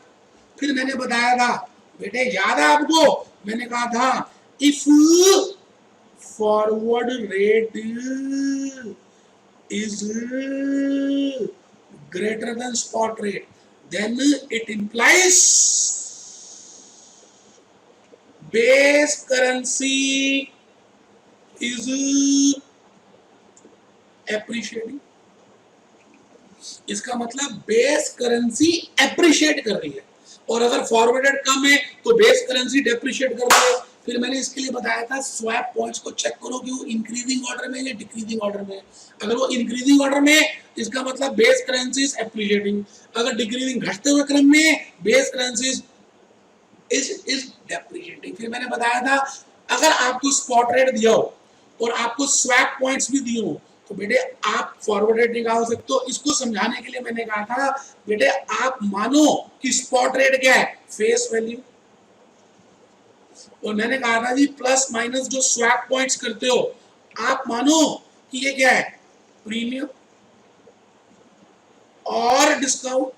फिर मैंने बताया था बेटे, याद है आपको, मैंने कहा था if forward rate is greater than spot rate, then it implies base currency is appreciating। इसका मतलब बेस करेंसी एप्रिशिएट कर रही है, और अगर फॉरवर्ड रेट कम है तो बेस करेंसी डेप्रिशिएट कर रही है। फिर मैंने इसके लिए बताया था स्वैप पॉइंट्स को चेक करो कि वो इंक्रीजिंग ऑर्डर में या डिक्रीजिंग ऑर्डर में। अगर वो इंक्रीजिंग ऑर्डर में इसका मतलब बेस करेंसी इज एप्रिशिएटिंग, अगर डिक्रीजिंग घटते हुए क्रम में बेस करेंसी इज डेप्रिशिएटिंग। फिर मैंने बताया था अगर आपको स्पॉट रेट दिया हो और आपको स्वैप पॉइंट्स भी दिए हो तो बेटे आप फॉरवर्ड रेट निकाल सकते हो। इसको समझाने के लिए मैंने कहा था बेटे आप मानो कि स्पॉट रेट क्या है, फेस वैल्यू, और मैंने कहा था जी प्लस माइनस जो स्वैप पॉइंट्स करते हो आप मानो कि ये क्या है, प्रीमियम और डिस्काउंट।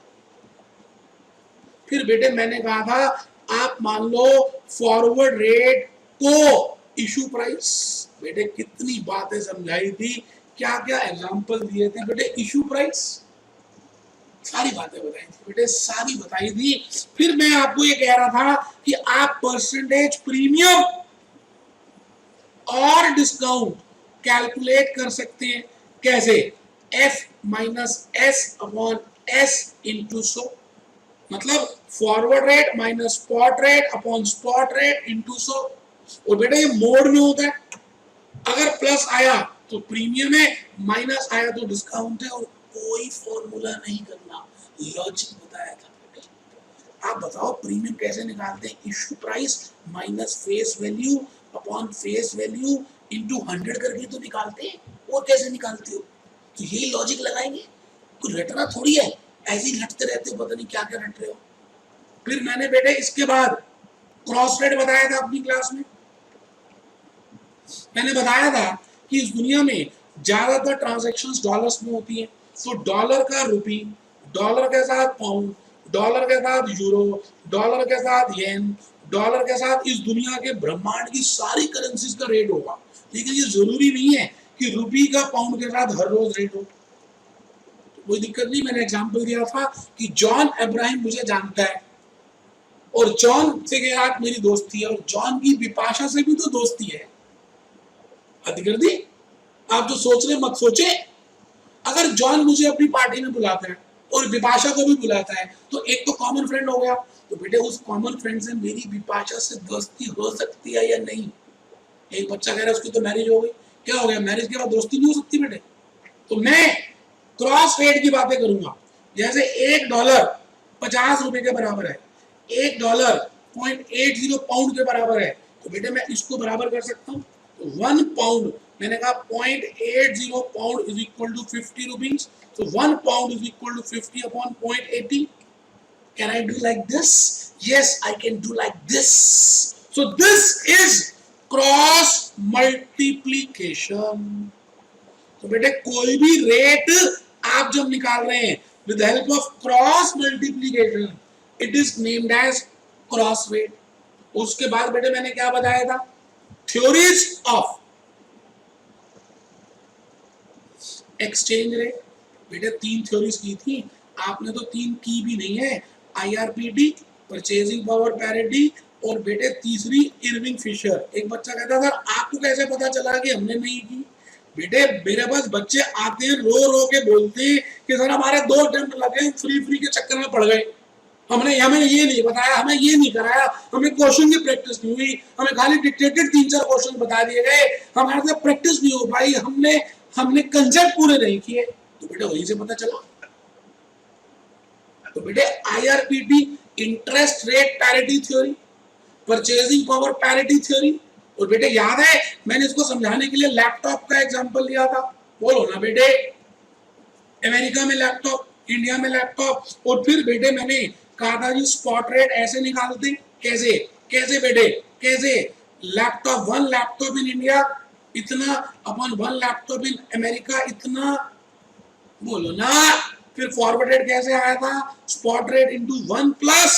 फिर बेटे मैंने कहा था आप मान लो फॉरवर्ड रेट को इशू प्राइस। बेटे कितनी बातें समझाई थी, क्या क्या एग्जांपल दिए थे बेटे, इशू प्राइस सारी बातें बताई थी बेटे, सारी बताई थी। फिर मैं आपको ये कह रहा था कि आप परसेंटेज प्रीमियम और डिस्काउंट कैलकुलेट कर सकते हैं। कैसे? F minus S upon S into सो, मतलब forward rate minus spot rate upon spot rate into सो। और बेटा ये मोड में होता है, अगर प्लस आया तो प्रीमियम है, माइनस आया तो डिस्काउंट है, और कोई फॉर्मूला नहीं करना, लॉजिक बताया था बेटे। आप बताओ प्रीमियम कैसे निकालते हैं, issue price minus face value upon face value into 100 करके तो निकालते हैं, और कैसे निकालते हो? तो यही लॉजिक लगाएंगे, कोई रटना थोड़ी है, ऐसे ही रटते रहते हो, पता नहीं क्या क्या रट रहे हो। फिर मैंने बेटे इसके बाद क्रॉस रेट बताया था अपनी क्लास में। मैंने बताया था कि इस दुनिया में ज्यादातर ट्रांजैक्शंस डॉलर्स में होती हैं, तो डॉलर का रुपी, डॉलर के साथ पाउंड, डॉलर के साथ यूरो, डॉलर के साथ येन, डॉलर के साथ इस दुनिया के ब्रह्मांड की सारी करेंसीज का रेट होगा। लेकिन ये जरूरी नहीं है कि रुपी का पाउंड के साथ हर रोज रेट हो, कोई दिक्कत नहीं। मैंने एग्जांपल दिया था कि जॉन अब्राहम मुझे जानता है और जॉन से के साथ मेरी दोस्ती है, और जॉन की बिपाशा से भी तो दोस्ती है। अधिकृति आप जो सोच रहे मत सोचे। अगर जॉन मुझे अपनी पार्टी में बुलाता है और बिपाशा को भी बुलाता है तो एक तो कॉमन फ्रेंड हो गया, तो बेटे उस कॉमन फ्रेंड से मेरी बिपाशा से दोस्ती हो सकती है या नहीं? एक बच्चा कह रहा है उसकी तो मैरिज हो गई, क्या हो गया, मैरिज के बाद दोस्ती नहीं हो सकती बेटे? तो मैं क्रॉस रेट की बातें करूंगा, जैसे $1 50 रुपए के बराबर है, $1 0.80 पाउंड के बराबर है, तो बेटे मैं इसको बराबर कर सकता हूँ। 1 पाउंड, मैंने कहा 0.80 pound is equal to 50 rupees, तो 1 pound is equal to 50 upon 0.80। Can I do like this? Yes, I can do like this. So this is cross multiplication. तो बेटे कोई भी रेट आप जब निकाल रहे हैं with help of cross multiplication, it is named as cross rate. उसके बाद बेटे मैंने क्या बताया था, थ्योरीज ऑफ एक्सचेंज रेट। बेटे 3 थ्योरीज की थी, आपने तो 3 की भी नहीं है, IRPT, परचेजिंग पावर पैरिटी, और बेटे तीसरी इरविंग फिशर। एक बच्चा कहता था आपको कैसे पता चला कि हमने नहीं की? बेटे मेरे पास बच्चे आते हैं, रो रो के बोलते हैं कि सर हमारे 2 अटेम्प्ट लगे, फ्री के चक्कर में पड़ गए, हमें ये नहीं बताया, हमें ये नहीं कराया, हमें क्वेश्चन की प्रैक्टिस नहीं हुई, हमें खाली डिक्टेटेड 3-4 क्वेश्चन बता दिए गए, हमारे से प्रैक्टिस नहीं हो पाई, हमने कंसेप्ट पूरे नहीं किए। तो बेटे वहीं से पता चला। तो बेटे IRPT, interest rate parity theory, purchasing power parity theory. और बेटे याद है मैंने इसको समझाने के लिए लैपटॉप का एग्जांपल लिया था, बोलो ना बेटे, अमेरिका में लैपटॉप, इंडिया में लैपटॉप। और फिर बेटे मैंने कहा था जी स्पॉट रेट ऐसे निकालते, कैसे कैसे बेटे कैसे, लैपटॉप, 1 लैपटॉप इन इंडिया इतना अपॉन 1 लैपटॉप इन अमेरिका इतना, बोलो ना। फिर फॉरवर्ड रेट कैसे आया था, spot rate into 1 plus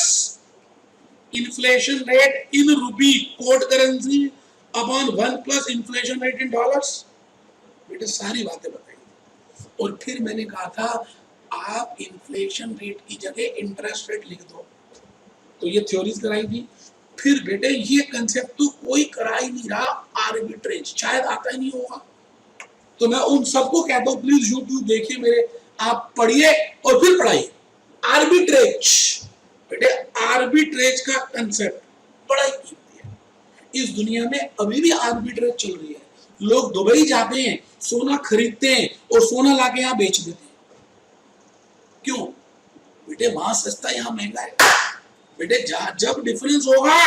inflation rate in rupee code currency upon 1 plus inflation rate in dollars. बेटे सारी बातें बताई। और फिर मैंने कहा था आप इन्फ्लेशन रेट की जगह इंटरेस्ट रेट लिख दो, तो ये थ्योरीज कराई थी। फिर बेटे ये कंसेप्ट तो कोई करा ही नहीं रहा, आर्बिट्रेज शायद आता ही नहीं होगा। तो मैं उन सबको कहता हूँ प्लीज यूट्यूब देखिए मेरे, आप पढ़िए और फिर पढ़ाइए। आर्बिट्रेज, बेटे आर्बिट्रेज का कंसेप्ट बड़ा ही कीमती है। इस दुनिया में अभी भी आर्बिट्रेज चल रही है। लोग दुबई जाते हैं, सोना खरीदते हैं और सोना लाके यहाँ बेच देते हैं। क्यों? बेटे वहां सस्ता यहाँ महंगा है। बेटे जब डिफरेंस होगा,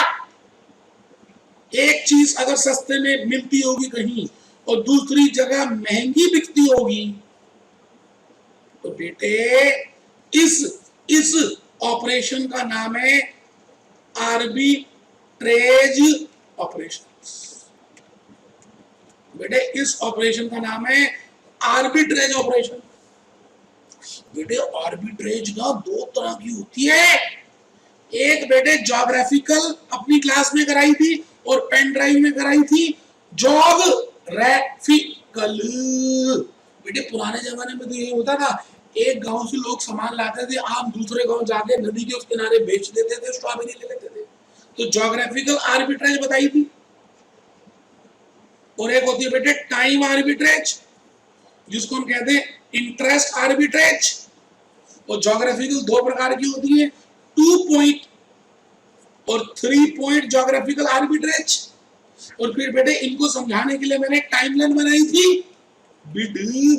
एक चीज अगर सस्ते में मिलती होगी कहीं और दूसरी जगह महंगी बिकती होगी, तो बेटे इस ऑपरेशन का नाम है आर्बिट्रेज ऑपरेशन। बेटे इस ऑपरेशन का नाम है आर्बिट्रेज ऑपरेशन। बेटे आर्बिट्रेज ना 2 तरह की होती है। एक बेटे ज्योग्राफिकल अपनी क्लास में कराई थी और पेन ड्राइव में कराई थी, ज्योग्राफिकल। बेटे पुराने जमाने में तो ये होता था, एक गांव से लोग सामान लाते थे, आप दूसरे गांव जाके नदी के उस किनारे बेच देते थे, स्ट्रॉबेरी ले लेते थे। तो ज्योग्राफिकल आर्बिट्रेज बताई थी। और एक होती है बेटे टाइम आर्बिट्रेज, जिसको हम कहते हैं इंटरेस्ट आर्बिट्रेज। और ज्योग्राफिकल 2 प्रकार की होती है, 2 पॉइंट और 3 पॉइंट ज्योग्राफिकल आर्बिट्रेज। और फिर बेटे इनको समझाने के लिए मैंने टाइमलाइन बनाई थी, bid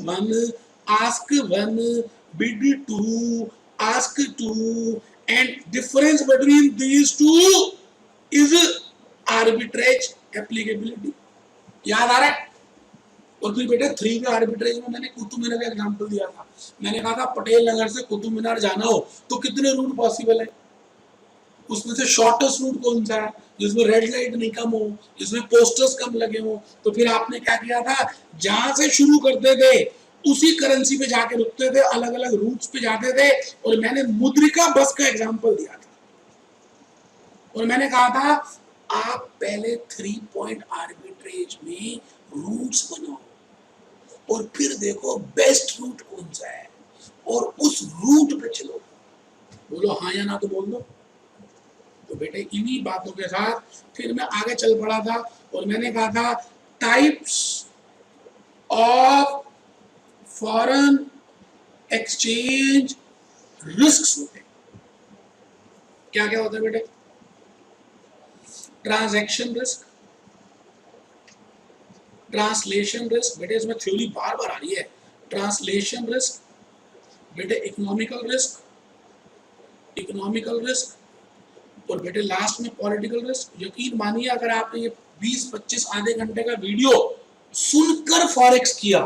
1, ask 1, bid 2, ask 2, and difference between these 2 is arbitrage applicability. याद आ रहा है? और फिर बेटे 3 के आर्बिट्रेज में मैंने कुतुब मीनार का एग्जांपल दिया था। मैंने कहा था पटेल नगर से कुतुब मीनार जाना हो तो कितने रूट पॉसिबल है, उसमें से शॉर्टेस्ट रूट कौन सा है, जिसमें रेड लाइट नहीं कम हो, जिसमें पोस्टर्स कम लगे हो। तो फिर आपने क्या किया था, जहां से शुरू करते थे उसी करेंसी पे जाके रुकते थे, अलग अलग रूट्स पे जाते थे। और मैंने मुद्रिका बस का एग्जांपल दिया था और मैंने कहा था आप पहले 3 पॉइंट आर्बिट्रेज में रूट्स बनाओ और फिर देखो बेस्ट रूट कौन सा है और उस रूट पे चलो। बोलो हाँ या ना तो बोल दो। तो बेटे इन्हीं बातों के साथ फिर मैं आगे चल पड़ा था और मैंने कहा था types of foreign exchange risk होते हैं। क्या क्या होता है बेटे? ट्रांजैक्शन रिस्क, ट्रांसलेशन रिस्क, बेटे इसमें थ्योरी बार बार आ रही है। ट्रांसलेशन रिस्क, बेटे इकोनॉमिकल रिस्क, और बेटे लास्ट में पॉलिटिकल रिस्क। यकीन मानिए अगर आपने ये 20-25 आधे घंटे का वीडियो सुनकर फॉरेक्स किया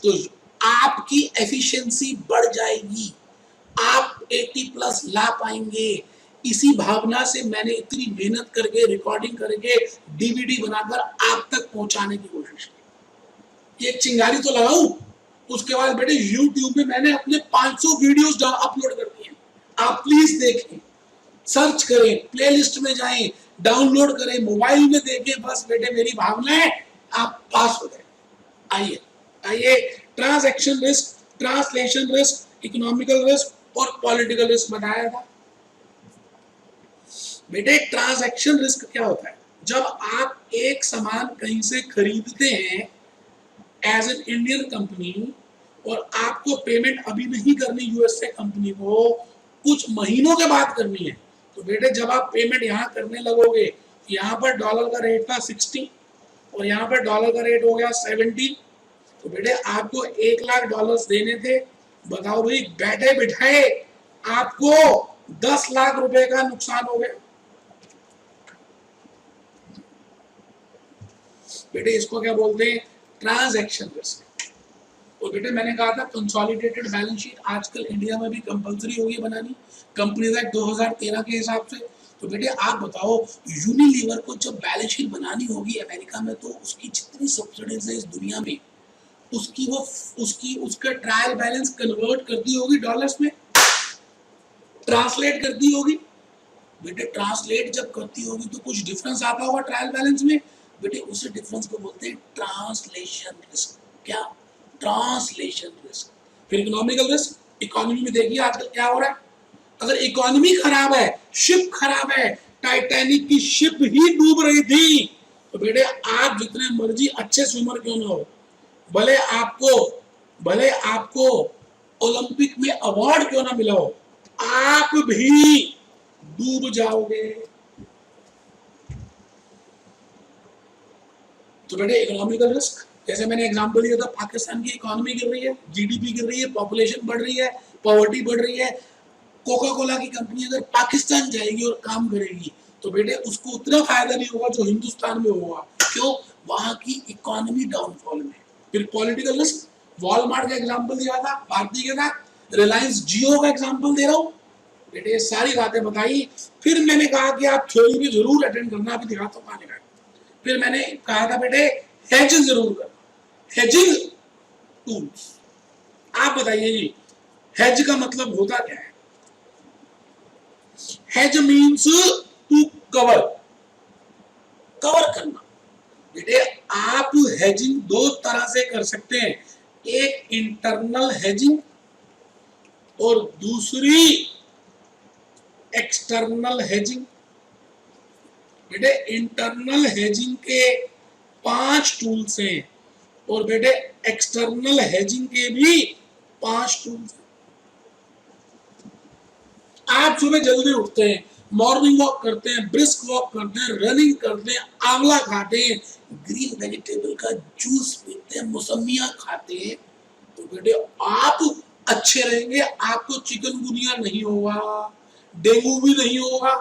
तो आपकी एफिशिएंसी बढ़ जाएगी, आप 80+ ला पाएंगे। इसी भावना से मैंने इतनी मेहनत करके रिकॉर्डिंग करके डीवीडी बनाकर आप तक पहुंचाने की कोशिश की। एक चिंगारी तो लगाऊं, उसके बाद बेटे यूट्यूब में मैंने अपने 500 वीडियोस अपलोड कर दिए, आप प्लीज देखें, सर्च करें, प्लेलिस्ट में जाएं, डाउनलोड करें, मोबाइल में देखें। बस बेटे मेरी भावना है आप पास हो गए। आइए आइए, transaction risk, translation risk, economical risk और पॉलिटिकल रिस्क बताया था। बेटे ट्रांजैक्शन रिस्क क्या होता है? जब आप एक सामान कहीं से खरीदते हैं एज एन इंडियन कंपनी और आपको पेमेंट अभी नहीं करनी यूएसए कंपनी को, कुछ महीनों के बाद करनी है, तो बेटे जब आप पेमेंट यहाँ करने लगोगे, यहाँ पर डॉलर का रेट था 60 और यहाँ पर डॉलर का रेट हो गया 70, तो बेटे आपको 1 लाख डॉलर्स देने थे, बताओ भाई बैठे बिठाए आपको 10 लाख रुपए का नुकसान हो गया। बेटे इसको क्या बोलते हैं? Transaction risk. और बेटे मैंने कहा था कंसोलिडेटेड बैलेंस शीट आजकल इंडिया में भी कंपलसरी हो गई बनानी, कंपनीज एक्ट 2013 के हिसाब से। तो बेटे आप बताओ, यूनिलीवर को जब बैलेंस शीट बनानी होगी अमेरिका में, तो उसकी जितनी सब्सिडीज है इस दुनिया में, उसका ट्रायल बैलेंस कन्वर्ट करती होगी डॉलर्स में, ट्रांसलेट करती होगी। बेटे ट्रांसलेट जब करती होगी तो कुछ डिफरेंस आता होगा ट्रायल बैलेंस में, बेटे उसी डिफरेंस को बोलते हैं ट्रांसलेशन रिस्क। क्या? Translation risk. फिर इकोनॉमिकल रिस्क। इकोनॉमी में देखिए आजकल क्या हो रहा है, अगर इकोनॉमी खराब है, शिप खराब है, टाइटैनिक की शिप ही डूब रही थी, तो बेटे आप जितने मर्जी अच्छे स्विमर क्यों ना हो, भले आपको ओलंपिक में अवार्ड क्यों ना मिला हो, आप भी डूब जाओगे। तो बेटे इकोनॉमिकल रिस्क, जैसे मैंने एग्जांपल दिया था, पाकिस्तान की इकोनॉमी गिर रही है, जीडीपी गिर रही है, पॉपुलेशन बढ़ रही है, पॉवर्टी बढ़ रही है। कोका कोला की कंपनी अगर पाकिस्तान जाएगी और काम करेगी, तो बेटे उसको उतना फायदा नहीं होगा जो हिंदुस्तान में होगा। क्यों? वहां की इकोनॉमी डाउनफॉल में। फिर पॉलिटिकल रिस्क, वॉलमार्ट का एग्जांपल दिया था भारतीय के साथ, रिलायंस जियो का एग्जांपल दे रहा हूं। बेटे ये सारी बातें बताई। फिर मैंने कहा कि आप थ्योरी भी जरूर अटेंड करना, अभी दिखाता हूं कहां लिखा है। फिर मैंने कहा था बेटे हेज जरूर करना, हेजिंग टूल्स। आप बताइए जी, हेज का मतलब होता क्या है? Hedge means to cover, cover करना। बेटे आप हेजिंग दो तरह से कर सकते हैं, एक इंटरनल हेजिंग और दूसरी एक्सटर्नल हेजिंग। बेटे इंटरनल हेजिंग के 5 टूल्स हैं और बेटे एक्सटर्नल हेजिंग के भी 5 टूल्स हैं। आप सुबह जल्दी उठते हैं, मॉर्निंग वॉक करते हैं, ब्रिस्क वॉक करते हैं, रनिंग करते हैं, आंवला खाते हैं, ग्रीन वेजिटेबल का जूस पीते हैं, मौसमियां खाते हैं, तो बेटे आप अच्छे रहेंगे, आपको चिकनगुनिया नहीं होगा, डेंगू भी नहीं होगा।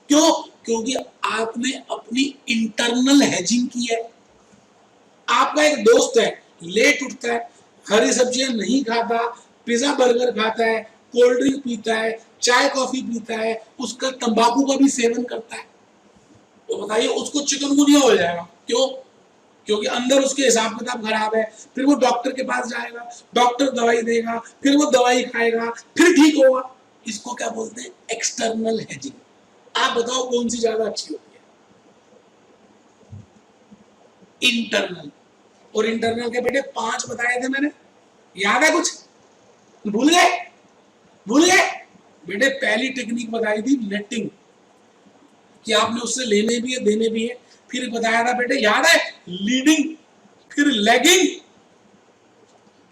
क्यों? क्योंकि आपने अपनी इंटरनल हेजिंग की है। आपका एक दोस्त है, लेट उठता है, हरी सब्जियां नहीं खाता, पिज्जा बर्गर खाता है, कोल्ड ड्रिंक पीता है, चाय कॉफी पीता है, उसका तंबाकू का भी सेवन करता है, तो बताइए उसको चिकनगुनिया हो जाएगा। क्यों? क्योंकि अंदर उसके हिसाब किताब खराब है। फिर वो डॉक्टर के पास जाएगा, डॉक्टर दवाई देगा, फिर वो दवाई खाएगा, फिर ठीक होगा। इसको क्या बोलते हैं? External hedging. आप बताओ कौन सी ज्यादा अच्छी होती है? इंटरनल। और इंटरनल के बेटे 5 बताए थे मैंने, याद है कुछ? भूल गए? भूल गए? बेटे पहली टेक्निक बताई थी नेटिंग, कि आपने उससे लेने भी है देने भी है। फिर बताया था बेटे, याद है? लीडिंग, फिर लैगिंग,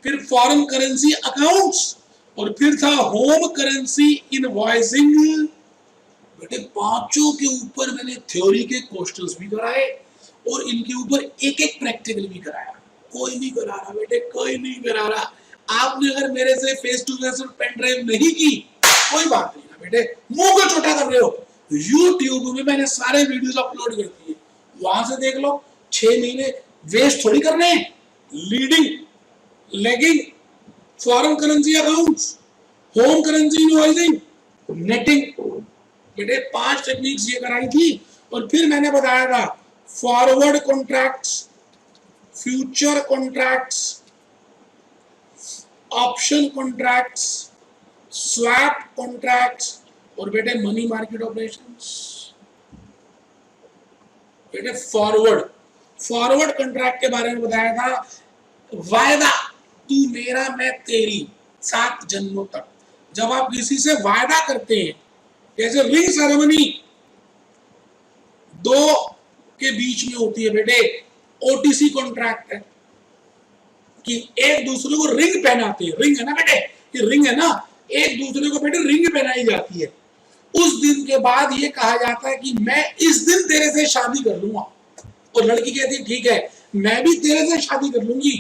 फिर फॉरेन करेंसी अकाउंट्स, और फिर था होम करेंसी इनवॉइसिंग। बेटे पांचों के ऊपर मैंने थ्योरी के क्वेश्चंस भी कराए और इनके ऊपर एक एक प्रैक्टिकल भी कराया। कोई नहीं करा रहा बेटे, कोई नहीं करा रहा। आपने अगर मेरे से face to face pen drive नहीं की, कोई बात नहीं ना बेटे, मुंह को छोटा कर रहे हो। यूट्यूब में मैंने सारे वीडियोस अपलोड कर दिए, वहां से देख लो। 6 महीने वेस्ट थोड़ी करने हैं। Leading, lagging, foreign currency accounts, home currency invoicing, netting. बेटे 5 टेक्निक्स ये कराई थी। और फिर मैंने बताया था forward contracts, future contracts, option contracts, swap contracts और बेटे मनी मार्केट ऑपरेशंस। बेटे फॉरवर्ड कॉन्ट्रैक्ट के बारे में बताया था, वायदा, तू मेरा मैं तेरी 7 जन्मों तक, जब आप किसी से वायदा करते हैं, जैसे रिंग सेरेमनी दो के बीच में होती है बेटे, ओटीसी कॉन्ट्रैक्ट है कि एक दूसरे को रिंग पहनाते हैं, रिंग है ना बेटे, ये रिंग है ना, एक दूसरे को बेटे रिंग पहनाई जाती है। उस दिन के बाद ये कहा जाता है कि मैं इस दिन तेरे से शादी कर लूंगा, और लड़की कहती है ठीक है मैं भी तेरे से शादी कर लूंगी।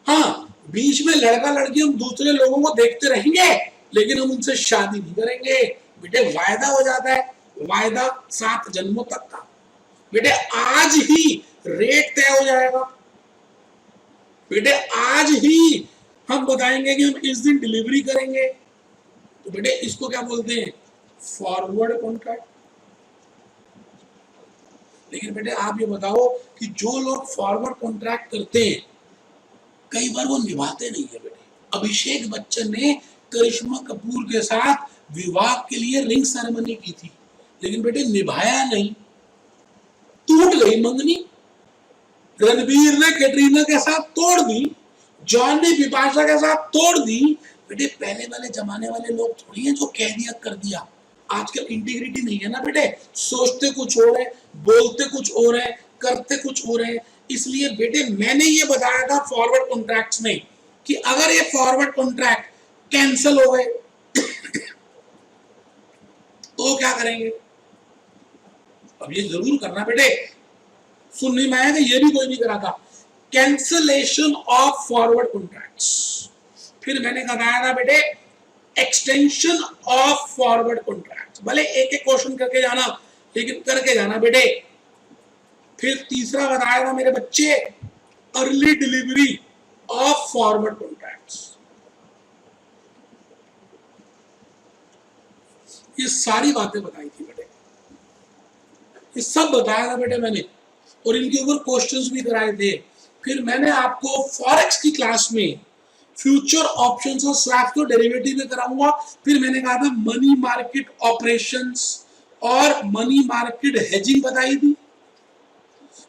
हाँ, बीच में लड़का लड़की हम दूसरे लोगों को देखते रहेंगे लेकिन हम उनसे शादी नहीं करेंगे। बेटे वायदा हो जाता है, वायदा 7 जन्मों तक का। बेटे आज ही रेट तय हो जाएगा, बेटे आज ही हम बताएंगे कि हम इस दिन डिलीवरी करेंगे। तो बेटे इसको क्या बोलते हैं, फॉरवर्ड कॉन्ट्रैक्ट। लेकिन बेटे आप ये बताओ कि जो लोग फॉरवर्ड कॉन्ट्रैक्ट करते हैं कई बार वो निभाते नहीं है बेटे। अभिषेक बच्चन ने करिश्मा कपूर के साथ विवाह के लिए रिंग सेरेमनी की थी, लेकिन बेटे निभाया नहीं, टूट गई मंगनी। रणबीर ने कैटरीना के साथ तोड़ दी, जॉन ने बिपाशा के साथ तोड़ दी। बेटे पहले वाले जमाने वाले लोग थोड़ी हैं जो कह दिया कर दिया। आजकल इंटीग्रिटी नहीं है ना बेटे, सोचते कुछ और है, बोलते कुछ और है, करते कुछ और है। इसलिए बेटे मैंने ये बताया था फॉरवर्ड कॉन्ट्रैक्ट्स में कि अगर ये फॉरवर्ड कॉन्ट्रैक्ट कैंसिल हो गए तो क्या करेंगे। अब ये जरूर करना बेटे, सुनने में आया कि ये भी कोई नहीं करा था, कैंसलेशन ऑफ फॉरवर्ड कॉन्ट्रैक्ट्स। फिर मैंने बताया था बेटे एक्सटेंशन ऑफ फॉरवर्ड कॉन्ट्रैक्ट्स। भले एक एक क्वेश्चन करके जाना लेकिन करके जाना बेटे। फिर तीसरा बताया था मेरे बच्चे early delivery of forward contracts. ये सारी बातें बताई थी बेटे, ये सब बताया था बेटे मैंने, और इनके ऊपर क्वेश्चंस भी कराए थे। फिर मैंने आपको फॉरेक्स की क्लास में फ्यूचर ऑप्शंस और स्वैप को डेरिवेटिव में कराऊंगा। फिर मैंने कहा था मनी मार्केट ऑपरेशंस और मनी मार्केट हेजिंग बताई थी,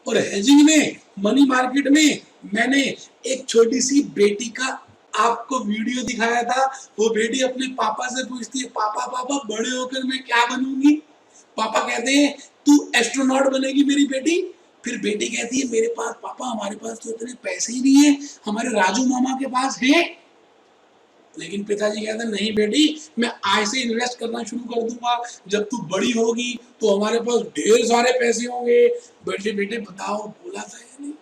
और हेजिंग में मनी मार्केट में मैंने एक छोटी सी बेटी का आपको वीडियो दिखाया था। वो बेटी अपने पापा से पूछती है पापा पापा बड़े होकर मैं क्या बनूंगी। पापा कहते हैं तू एस्ट्रोनॉट बनेगी मेरी बेटी। फिर बेटी कहती है मेरे पास पापा हमारे पास तो इतने पैसे ही नहीं है, हमारे राजू मामा के पास है। लेकिन पिताजी कहते नहीं बेटी मैं आज से इन्वेस्ट करना शुरू कर दूंगा, जब तू बड़ी होगी तो हमारे पास ढेर सारे पैसे होंगे। बेटे बेटे बताओ बोला था या नहीं,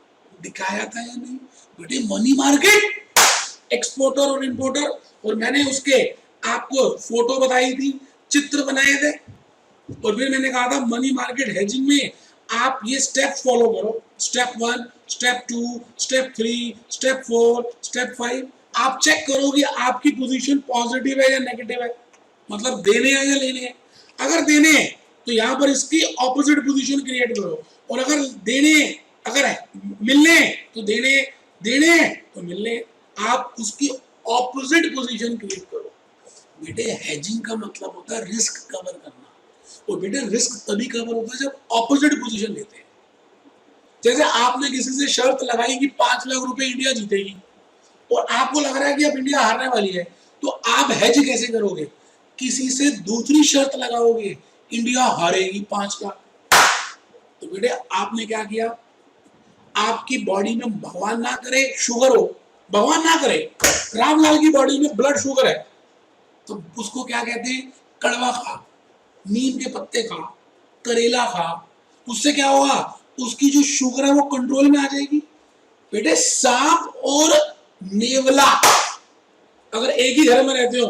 दिखाया था या नहीं। बेटे मनी मार्केट एक्सपोर्टर और इंपोर्टर, और मैंने उसके आपको फोटो बताई थी, चित्र बनाए थे। और फिर मैंने कहा था मनी मार्केट हेजिंग में आप ये स्टेप फॉलो करो, step 1, step 2, step 3, step 4, step 5। आप चेक करो कि आपकी पोजीशन पॉजिटिव है या नेगेटिव है, मतलब देने हैं या लेने हैं। अगर देने हैं तो यहाँ पर इसकी ऑपोजिट पोजीशन क्रिएट करो, और अगर देने अगर मिलने तो देने, देने तो मिलने, आप उसकी ऑपोजिट पोजीशन क्रिएट करो। बेटे हेजिंग का मतलब होता है रिस्क कवर करना, और बेटे रिस्क तभी कवर होता है जब ऑपोजिट पोजीशन लेते हैं। जैसे आपने किसी से शर्त लगाई कि 5 लाख रुपए इंडिया जीतेगी, और आपको लग रहा है कि अब इंडिया हारने वाली है, तो आप हेज कैसे करोगे, किसी से दूसरी शर्त लगाओगे इंडिया हारेगी 5 लाख। तो बेटे आपने क्या किया, आपकी बॉडी में भगवान ना करे शुगर हो, भगवान ना करे रामलाल की बॉडी में ब्लड शुगर है, तो उसको क्या कहते हैं, कड़वा खा, नीम के पत्ते खा, करेला खा, उससे क्या होगा, उसकी जो शुगर है वो कंट्रोल में आ जाएगी। बेटे सांप और नेवला अगर एक ही घर में रहते हो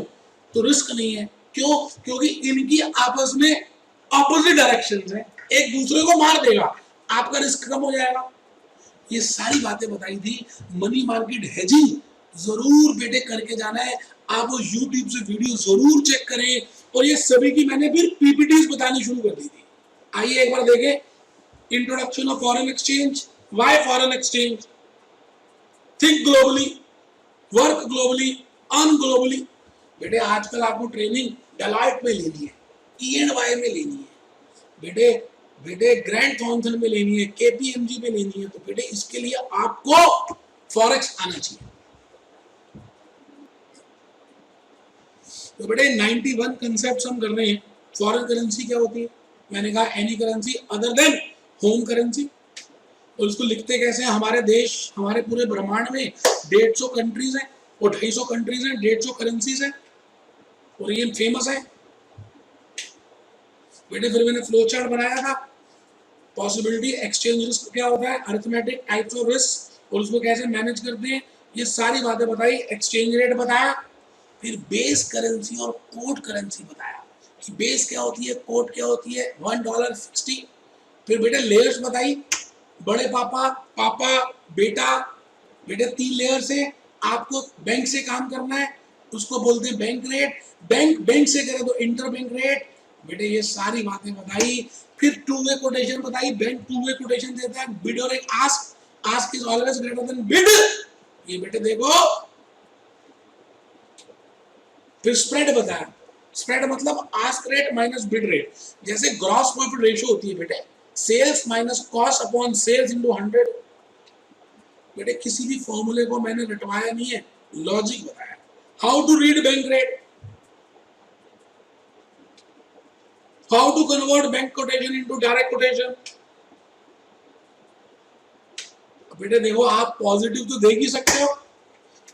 तो रिस्क नहीं है, क्यों, क्योंकि इनकी आपस में ऑपोजिट डायरेक्शन है, एक दूसरे को मार देगा, आपका रिस्क कम हो जाएगा। ये सारी बातें बताई थी। मनी मार्केट हेजिंग जरूर बेटे करके जाना है, आप वो यूट्यूब से वीडियो जरूर चेक करें, और ये सभी की मैंने फिर पीपीटीज बतानी शुरू कर दी थी। आइए एक बार देखें, introduction of foreign exchange, why foreign exchange, think globally, work globally, earn globally. बेटे आजकल आपको ट्रेनिंग डेलॉयट में लेनी है, E&Y में लेनी है, बेटे बेटे ग्रैंड थॉमसन में लेनी है, KPMG में लेनी है, तो बेटे इसके लिए आपको फॉरेक्स आना चाहिए। तो बेटे 91 कंसेप्ट हम कर रहे हैं। फॉरेन करेंसी क्या होती है? मैंने कहा any currency other than home currency. और उसको लिखते कैसे हैं? हमारे देश, हमारे पूरे ब्रह्मांड में 150 कंट्रीज हैं और 250 कंट्रीज हैं, 150 करेंसीज हैं और ये फेमस है बेटे। फिर मैंने फ्लो चार्ट बनाया था, पॉसिबिलिटी, एक्सचेंज रिस्क क्या होता है, अरिथमेटिक टाइप्स ऑफ रिस्क और उसको कैसे मैनेज करते हैं, ये सारी बातें बताई। एक्सचेंज रेट बताया, फिर बेस करेंसी और कोड करेंसी बताया कि बेस क्या होती है, कोड क्या होती है, $1.60। फिर बेटे लेयर्स बताई, बड़े पापा, पापा, बेटा। बेटे 3 लेयर्स है। आपको बैंक से काम करना है, उसको बोलते हैं बैंक रेट। बैंक से करे तो इंटर बैंक रेट। बेटे ये सारी बातें बताई। फिर टू वे कोटेशन बताई, बैंक टू वे कोटेशन देता है, बिड और एक ask. Ask is always greater than bid. ये बेटे देखो। फिर स्प्रेड बताया, स्प्रेड मतलब ask rate minus bid rate. जैसे ग्रॉस प्रॉफिट रेशियो होती है बेटे, sales minus cost upon sales into 100। बेटे किसी भी फॉर्मूले को मैंने रटवाया नहीं है, लॉजिक बताया। How to read bank rate, how to convert bank quotation into direct quotation. बेटे देखो, आप पॉजिटिव तो देख ही सकते हो।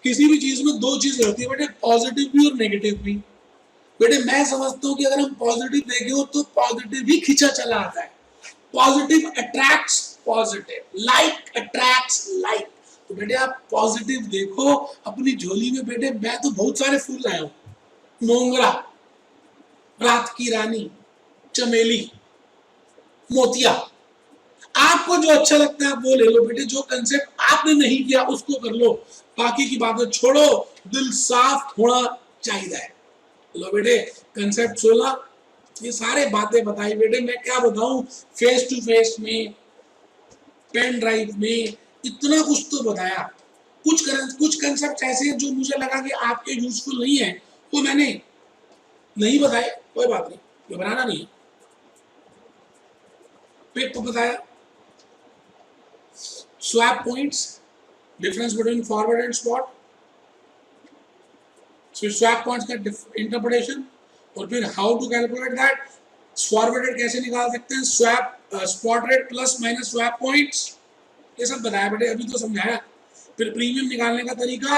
किसी भी चीज में दो चीज रहती है बेटे, पॉजिटिव भी और नेगेटिव भी। बेटे मैं समझता हूँ कि अगर हम पॉजिटिव देखें हो तो पॉजिटिव भी खींचा चला आता है। Positive attracts positive, like attracts like. तो बेटे आप पॉजिटिव देखो अपनी झोली में। बेटे मैं तो बहुत सारे फूल लाया हूँ, मोंगरा, रात की रानी, चमेली, मोतिया। आपको जो अच्छा लगता है आप वो ले लो बेटे। जो कंसेप्ट आपने नहीं किया उसको कर लो, बाकी की बातें छोड़ो। दिल साफ होना चाहिए। लो बेटे कंसेप्ट 16, ये सारे बातें बताई बेटे। मैं क्या बताऊं, फेस टू फेस में, पेन ड्राइव में, इतना कुछ तो बताया। कुछ कंसेप्ट ऐसे हैं जो मुझे लगा कि आपके यूजफुल नहीं है, वो मैंने नहीं बताए। कोई बात नहीं, घबराना नहीं है। फिर तो बताया swap points, difference between forward and spot, swap points का इंटरप्रिटेशन, और फिर how to calculate that, forward rate कैसे निकाल सकते हैं, swap spot rate plus minus swap points, ये सब बताया बेटे, अभी तो समझाया। फिर प्रीमियम निकालने का तरीका,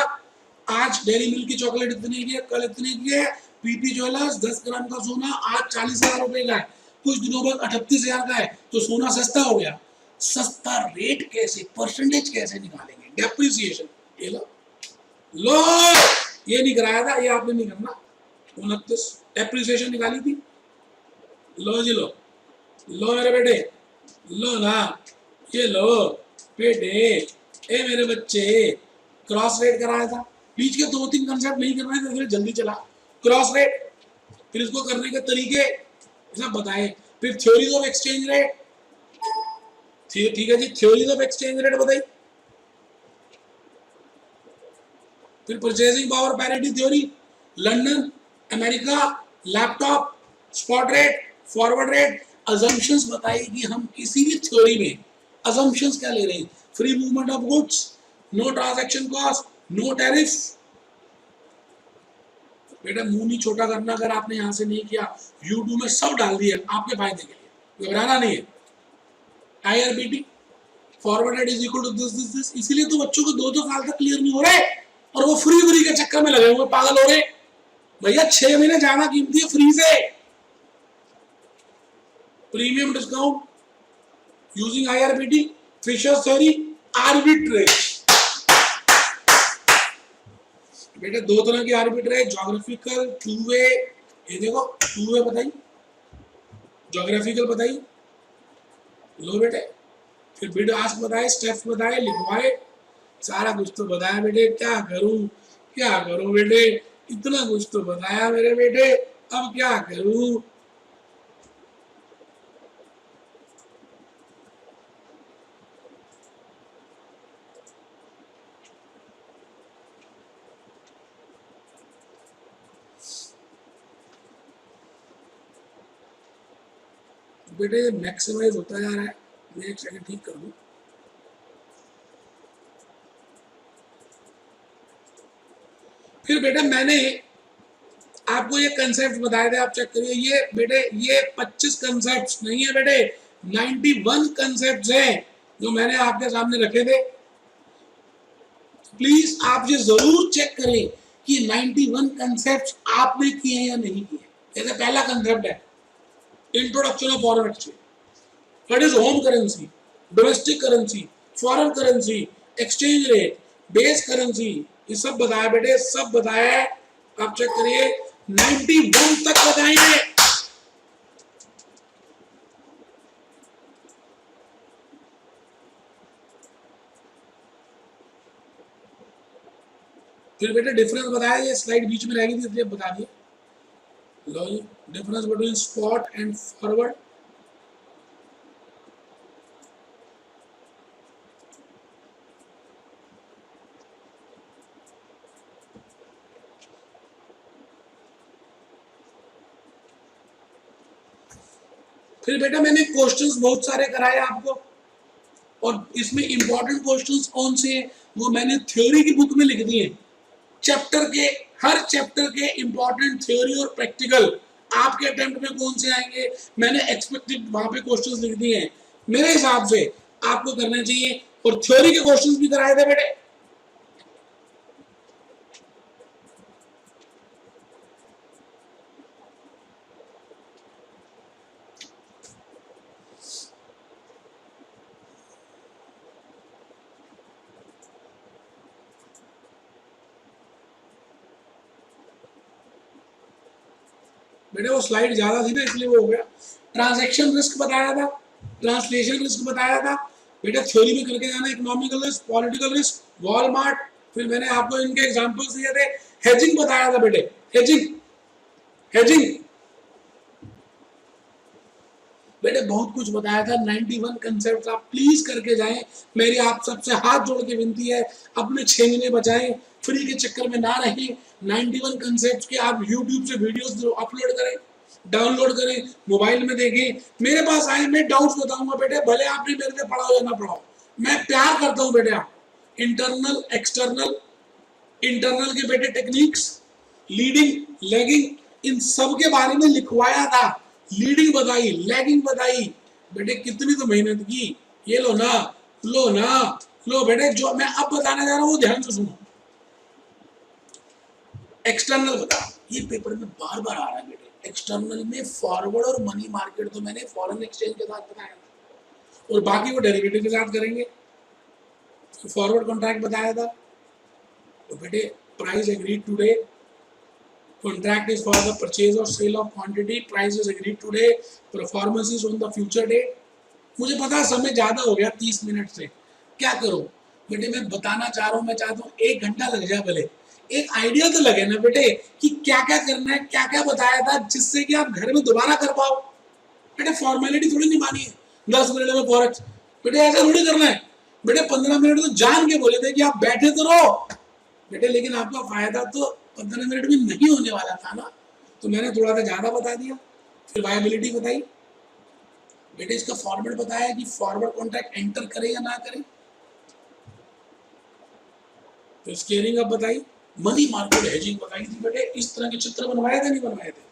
आज डेयरी मिल्क की चॉकलेट इतने की है, कल इतने की है। पीपी ज्वेलर्स 10 ग्राम का सोना आज 40,000 रुपए का है, कुछ दिनों बाद 38,000 का है, तो सोना सस्ता हो गया। सस्ता रेट कैसे, परसेंटेज कैसे निकालेंगे, डेप्रिसिएशन। ये लो लो, ये नहीं कराया था, ये आपने नहीं करना। 29 डेप्रिसिएशन निकाली थी। लो जी लो, लो मेरे बेटे, लो ना, ये लो बेटे, ए मेरे बच्चे। क्रॉस रेट कराया था, बीच के 2-3 कंसेप्ट नहीं करना है तो जल्दी चला। क्रॉस रेट, फिर इसको करने के तरीके सब बताए। फिर थ्योरीज ऑफ एक्सचेंज रेट, ठीक है जी, थ्योरीज ऑफ एक्सचेंज रेट बताई। फिर purchasing power parity theory, London, America, laptop, spot rate, forward rate, assumptions बताई कि हम किसी भी थ्योरी में अजम्पशंस क्या ले रहे हैं, free movement of goods, no transaction cost, no tariff. बेटा मुंह नहीं छोटा करना, अगर आपने यहां से नहीं किया, यूट्यूब में सब डाल दिया आपके फायदे के लिए, घबराना नहीं है। IRBT, forward rate is equal to this this this. इसीलिए तो बच्चों को 2-2 साल तक क्लियर नहीं हो रहे और वो फ्री के चक्कर में लगे हुए पागल हो रहे। भैया 6 महीने जाना कीमती है फ्री से। Premium discount using IRBT, Fisher's theory, arbitrage. बेटा 2 तरह की आर्बिट्रेज, ज्योग्राफिकल, टू वे। ये देखो टू वे बताई, ज्योग्राफिकल बताई। लो बेटे, फिर बिड आस्क बताए, स्टेप्स बताए, लिखवाए, सारा कुछ तो बताया बेटे। क्या करूं, क्या करूं बेटे, इतना कुछ तो बताया मेरे बेटे, अब क्या करूं। बेटे मैक्सिमाइज होता जा रहा है, मैं एक सेकंड ठीक कर दूं। फिर बेटा मैंने आपको ये कंसेप्ट बताए थे, आप चेक करिए। ये बेटे ये 25 कंसेप्ट नहीं है बेटे, 91 कंसेप्ट हैं जो मैंने आपके सामने रखे थे। प्लीज आप ये जरूर चेक करें कि 91 कंसेप्ट आपने किए या नहीं किए। जैसे पहला कंसेप्ट है introduction of foreign exchange, what is home currency, domestic currency, foreign currency, exchange rate, base currency, ये सब बताया बेटे, सब बताया। आप चेक करिए 91 तक बताएंगे। फिर बेटे डिफरेंस बताया, ये स्लाइड बीच में रहेगी थी इसलिए बता दिए। लो जी, difference between spot and forward. फिर बेटा मैंने क्वेश्चंस बहुत सारे कराए आपको, और इसमें इंपॉर्टेंट क्वेश्चंस कौन से हैं वो मैंने थ्योरी की बुक में लिख दिए। चैप्टर के हर चैप्टर के इंपॉर्टेंट थ्योरी और प्रैक्टिकल आपके अटेम्प्ट में कौन से आएंगे, मैंने एक्सपेक्टेड वहां पे क्वेश्चंस लिख दिए हैं। मेरे हिसाब से आपको करना चाहिए, और थ्योरी के क्वेश्चंस भी कराए थे बेटे। बेटे वो स्लाइड ज्यादा थी ना इसलिए वो हो गया। ट्रांजैक्शन रिस्क बताया था, ट्रांसलेशन रिस्क बताया था बेटा, थ्योरी में करके जाना। Economical risk, political risk, Walmart, फिर मैंने आपको इनके एग्जांपल्स दिए थे। हेजिंग बताया था बेटे, हेजिंग, हेजिंग बेटे बहुत कुछ बताया था। 91 कंसेप्ट आप प्लीज करके जाएं। मेरी आप सबसे हाथ जोड़ के विनती है, अपने 6 महीने बचाएं, फ्री के चक्कर में ना रहें। 91 कंसेप्ट के आप यूट्यूब से वीडियोस अपलोड करें, डाउनलोड करें, मोबाइल में देखें, मेरे पास आए, मैं डाउट्स बताऊंगा बेटे, भले आपने मेरे से पढ़ाओ या ना पढ़ाओ, मैं प्यार करता हूँ बेटे। आप इंटरनल एक्सटर्नल, इंटरनल के बेटे टेक्निक्स, लीडिंग लैगिंग, इन सब के बारे में लिखवाया था। लीडिंग बताई, लैगिंग बताई बेटे, कितनी तो मेहनत की। ये लो ना, लो ना, लो बेटे, जो मैं अब बताने जा रहा हूँ वो ध्यान से सुनो। एक्सटर्नल बता, ये पेपर में बार बार आ रहा है बेटे। एक्सटर्नल में फॉरवर्ड और मनी मार्केट तो मैंने फॉरेन एक्सचेंज के साथ बताया था, और बाकी वो डेरिवेटिव के साथ करेंगे। फॉरवर्ड कॉन्ट्रैक्ट बताया था, तो बेटे price agreed today, contract is for the purchase or sale of quantity, price is agreed today, performance is on the future date। मुझे पता समय ज्यादा हो गया 30 मिनट से, क्या करूं बेटे, मैं बताना चाह रहा हूं, मैं चाहता हूं 1 घंटा लग जाए, भले एक आइडिया तो लगे ना बेटे कि क्या क्या करना है, क्या क्या बताया था, जिससे कि आप घर में दोबारा कर पाओ। बेटे फॉर्मेलिटी थोड़ी निभानी है 10 मिनट में फॉरेक्स, बेटे ऐसा थोड़ी करना है बेटे। 15 मिनट तो जान के बोले थे कि आप बैठे तो रहो बेटे, लेकिन आपका फायदा तो 15 मिनट में नहीं होने वाला था ना, तो मैंने थोड़ा सा ज्यादा बता दिया। फिर वायबिलिटी बताई बेटे, इसका फॉर्मेट बताया कि फॉरवर्ड कॉन्ट्रैक्ट एंटर करे या ना करे। तो स्केलिंग अप बताई, मनी मार्केट हेजिंग बताई थी बेटे। इस तरह के चित्र बनवाए थे नहीं बनवाए थे,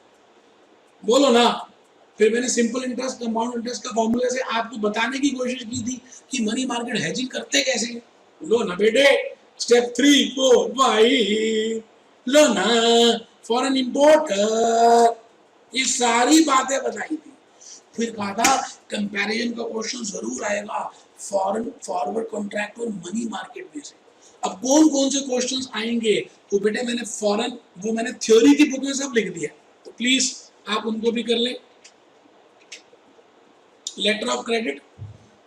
बोलो ना। फिर मैंने सिंपल इंटरेस्ट, कंपाउंड इंटरेस्ट का फॉर्मूले से आपको बताने की कोशिश की थी कि मनी मार्केट हेजिंग करते कैसे। लो ना बेटे, स्टेप 3 4 5, लो ना, फॉरेन इंपोर्ट, ये सारी बातें बताई थी। फिर कहा था कंपैरिजन का क्वेश्चन जरूर आएगा फॉरेन फॉरवर्ड कॉन्ट्रैक्ट और मनी मार्केट में से। अब कौन कौन से क्वेश्चंस आएंगे, तो बेटे मैंने फॉरेन, वो मैंने थ्योरी की बुक में सब लिख दिया, तो प्लीज आप उनको भी कर लें। लेटर ऑफ क्रेडिट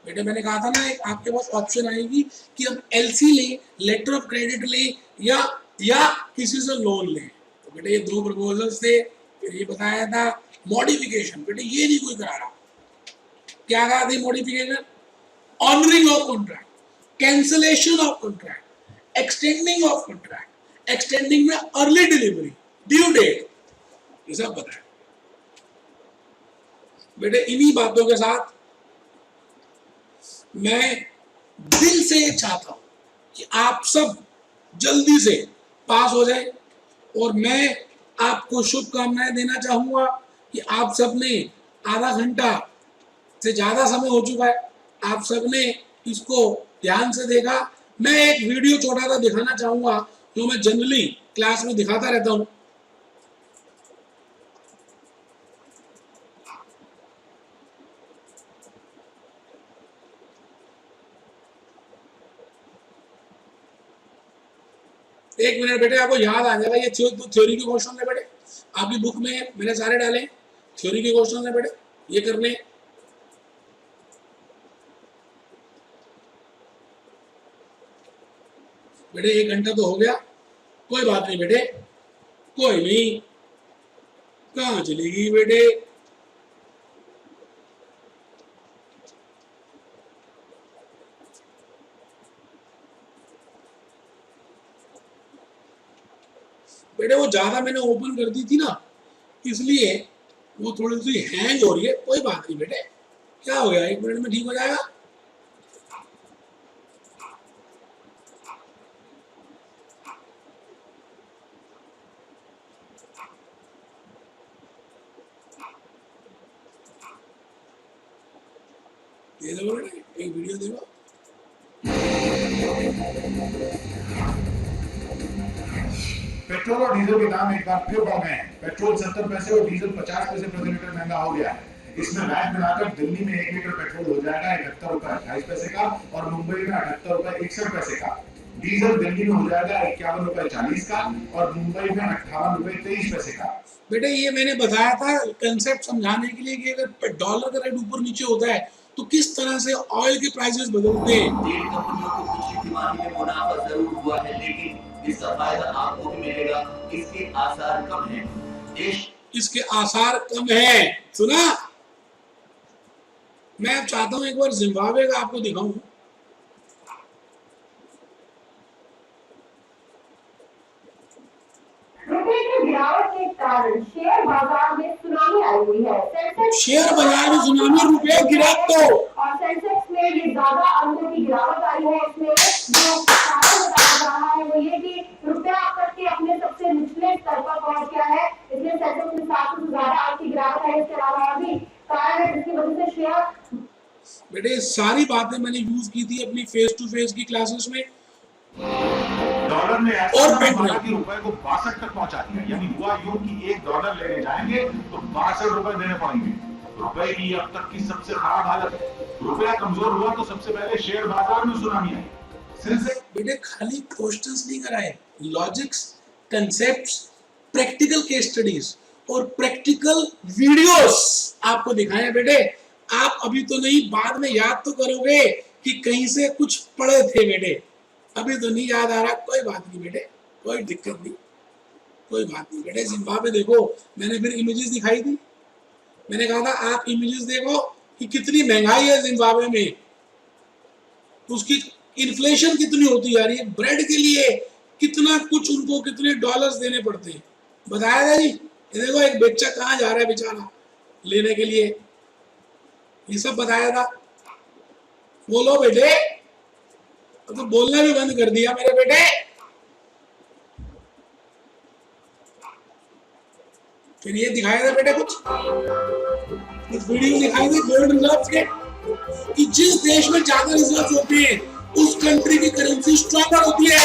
बेटे मैंने कहा था ना, एक आपके पास ऑप्शन आएगी कि अब एलसी ले, लेटर ऑफ क्रेडिट ले, या किसी से लोन ले। तो बेटे ये 2 प्रपोजल्स थे। फिर ये बताया था मॉडिफिकेशन, बेटे ये नहीं कोई करा रहा। क्या कहा था modification? Honouring of contract, cancellation of contract, extending of contract, extending में अर्ली डिलीवरी, ड्यू डेट, ये सब बताया बेटे। इन्हीं बातों के साथ मैं दिल से चाहता हूं कि आप सब जल्दी से पास हो जाए, और मैं आपको शुभकामनाएं देना चाहूंगा कि आप सबने आधा घंटा से ज्यादा समय हो चुका है, आप सबने इसको ध्यान से देखा। मैं एक वीडियो छोटा सा दिखाना चाहूंगा जो मैं जनरली क्लास में दिखाता रहता हूं। एक मिनट बेटे, आपको याद आ जाएगा। ये थ्योरी के क्वेश्चन है बेटे, आपकी बुक में मैंने सारे डाले। थ्योरी के क्वेश्चन है बेटे, ये करने। बेटे 1 घंटा तो हो गया, कोई बात नहीं बेटे, कोई नहीं। कहाँ चलेगी बेटे? बेटे वो ज्यादा मैंने ओपन कर दी थी ना, इसलिए वो थोड़ी सी हैंग हो रही है। कोई बात नहीं बेटे, क्या हो गया, 1 मिनट में ठीक हो जाएगा। दे दो बेटे, एक वीडियो देखो। पेट्रोल और डीजल के दाम एक बार फिर बढ़ गए हैं। पेट्रोल 70 पैसे और डीजल 50 पैसे प्रति लीटर महंगा हो गया है। इसमें वैट मिलाकर दिल्ली में 1 लीटर पेट्रोल हो जाएगा 71 रुपए 28 पैसे का और मुंबई में 78 रुपए 61 पैसे का। डीजल दिल्ली में हो जाएगा 51 रुपए 40 का और मुंबई में 58 रुपए 23 पैसे का। बेटे ये मैंने बताया था कंसेप्ट समझाने के लिए कि अगर डॉलर का रेट ऊपर नीचे होता है तो किस तरह से ऑयल के प्राइसेस बदलते हैं। तेल कंपनियों को पिछली तिमाही में मुनाफा जरूर हुआ है, लेकिन इसका फायदा आपको भी मिलेगा। इसके आसार कम है। इसके आसार कम है, सुना? मैं अब चाहता हूं एक बार जिम्बाब्वे का आपको दिखाऊं। रुपए की गिरावट के कारण शेयर बाजार में सुनामी आई हुई है। शेयर बाजार में सुनामी, रुपए गिरा तो और सेंसेक्स में ये ज्यादा अंकों की गिरावट आई है। इसमें जो कारण बताया जा रहा है वो ये कि रुपया अब तक के अपने सबसे निचले स्तर पर पहुंच गया है। इसलिए सेंसेक्स में 700 से ज्यादा अंक की गिरावट है। इसके अलावा भी कारण है जिसकी वजह से शेयर। बेटे सारी बातें मैंने यूज की थी अपनी फेस टू फेस की क्लासेस में। डॉलर ने ऐसा माना कि रुपए को 62 तक पहुंचा दिया, यानी हुआ यूं कि $1 लेने जाएंगे तो 62 रुपए देने पड़ेंगे। रुपए की अब तक की सबसे खराब हालत है। रुपया कमजोर हुआ तो सबसे पहले शेयर बाजार में सुनामी आई। बेटे खाली क्वेश्चंस नहीं कराए, logics, concepts, practical case studies और प्रैक्टिकल वीडियोस आपको दिखाए। बेटे आप अभी तो नहीं, बाद में याद तो करोगे कि कहीं से कुछ पढ़े थे। बेटे अभी तो नहीं याद आ रहा, कोई बात नहीं बेटे, कोई दिक्कत नहीं, कोई बात नहीं बेटे। जिम्बाब्वे देखो, मैंने फिर इमेजेस दिखाई थी। मैंने कहा था आप इमेजेस देखो कि कितनी महंगाई है जिम्बाब्वे में, उसकी इन्फ्लेशन कितनी होती जा रही है। ब्रेड के लिए कितना कुछ उनको, कितने डॉलर्स देने पड़ते हैं, बताया था जी। ये देखो एक बच्चा कहाँ जा रहा है बेचारा लेने के लिए, ये सब बताया था। बोलो बेटे, तो बोलना भी बंद कर दिया मेरे बेटे। फिर ये दिखाया था बेटे कुछ वीडियो दिखाई थी गोल्ड रिजर्व के, कि जिस देश में ज्यादा रिजर्व होते हैं उस कंट्री की करेंसी स्ट्रॉन्गर होती है।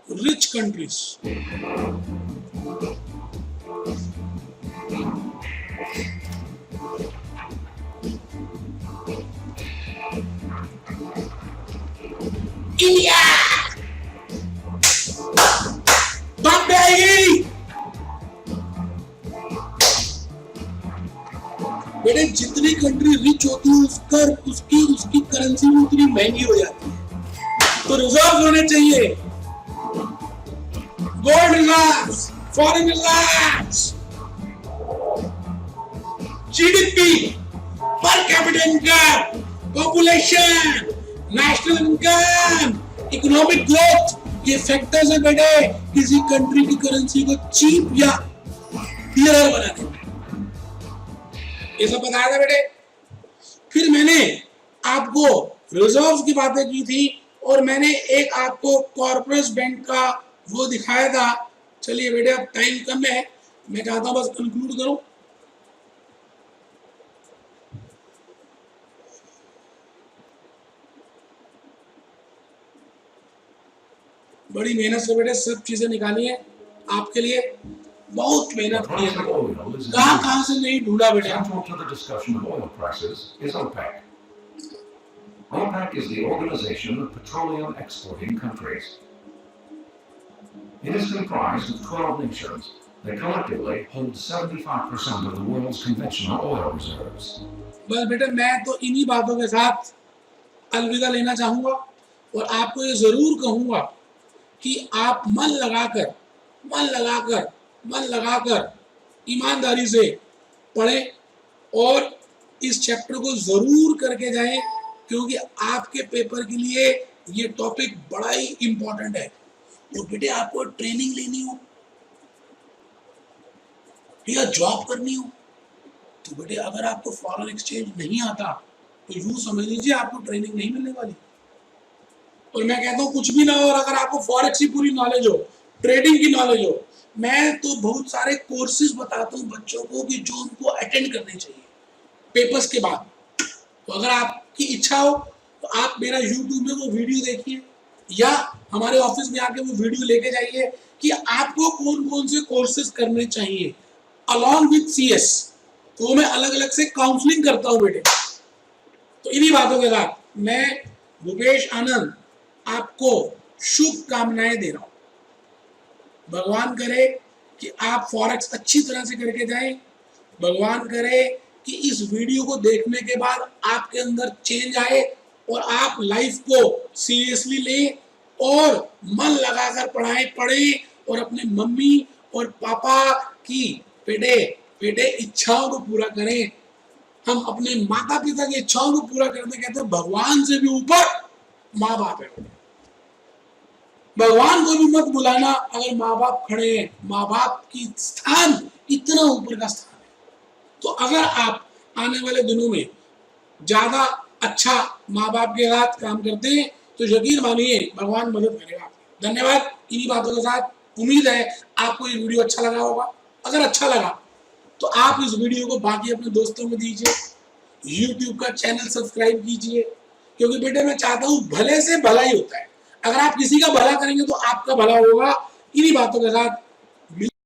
Rich countries. India, बम आएगी। बेटे जितनी कंट्री रिच होती है उसकी करेंसी भी उतनी महंगी हो जाती है। तो रिजर्व होने चाहिए, gold reserves, foreign reserves, GDP, income, population, national income, economic growth, ये फैक्टर्स है बेटे किसी कंट्री की करेंसी को चीप या डियरर बनाने में। ये सब बताया था बेटे। फिर मैंने आपको रिजर्व्स की बातें की थी और मैंने एक आपको कॉर्पोरेट बैंक का वो दिखाया था। चलिए बेटे अब टाइम कम है, मैं चाहता हूं बस कंक्लूड करूं। बड़ी मेहनत से बेटे सब चीजें निकाली है आपके लिए, बहुत मेहनत की है। कहां से नहीं ढूंढा बेटे। Central to the discussion of oil prices is OPEC. OPEC is the Organization of Petroleum Exporting Countries. It is comprised of 12 nations that collectively hold 75% of the world's conventional oil reserves. बस बेटे मैं तो इन्हीं बातों के साथ अलविदा लेना चाहूंगा और आपको ये जरूर कहूंगा कि आप मन लगाकर ईमानदारी से पढ़ें और इस चैप्टर को जरूर करके जाएं, क्योंकि आपके पेपर के लिए ये टॉपिक बड़ा ही इंपॉर्टेंट है। और बेटे आपको ट्रेनिंग लेनी हो या जॉब करनी हो तो बेटे अगर आपको फॉरेन एक्सचेंज नहीं आता तो यूं समझ लीजिए आपको ट्रेनिंग नहीं मिलने वाली। और मैं कहता हूँ कुछ भी ना हो, और अगर आपको फॉरेक्स की पूरी नॉलेज हो, ट्रेडिंग की नॉलेज हो, मैं तो बहुत सारे कोर्सेज बताता हूँ बच्चों को कि जो उनको अटेंड करने चाहिए पेपर्स के बाद। तो अगर आपकी इच्छा हो तो आप मेरा YouTube में वो वीडियो देखिए या हमारे ऑफिस में आके वो वीडियो लेके जाइए कि आपको कौन कौन से कोर्सेज करने चाहिए अलॉन्ग विथ CS। तो मैं अलग अलग से काउंसलिंग करता हूँ बेटे। तो इन्हीं बातों के साथ मैं भूपेश आनंद आपको शुभकामनाएं दे रहा हूं। भगवान करे कि आप फॉरेक्स अच्छी तरह से करके जाएं। भगवान करे कि इस वीडियो को देखने के बाद आपके अंदर चेंज आए और आप लाइफ को सीरियसली लें और मन लगाकर पढ़ें और अपने मम्मी और पापा की बेटे इच्छाओं को पूरा करें। हम अपने माता पिता की इच्छाओं को पूरा करते कहते हैं भगवान से भी ऊपर माँ बाप है। भगवान को भी मत बुलाना अगर माँ बाप खड़े हैं, माँ बाप की स्थान इतना ऊपर का स्थान है। तो अगर आप आने वाले दिनों में ज्यादा अच्छा माँ बाप के साथ काम करते हैं तो यकीन मानिए भगवान मदद करेगा। धन्यवाद। इन्हीं बातों के साथ उम्मीद है आपको ये वीडियो अच्छा लगा होगा। अगर अच्छा लगा तो आप इस वीडियो को बाकी अपने दोस्तों को दीजिए, YouTube का चैनल सब्सक्राइब कीजिए, क्योंकि बेटे मैं चाहता हूँ भले से भला ही होता है। अगर आप किसी का भला करेंगे तो आपका भला होगा। इन्हीं बातों के साथ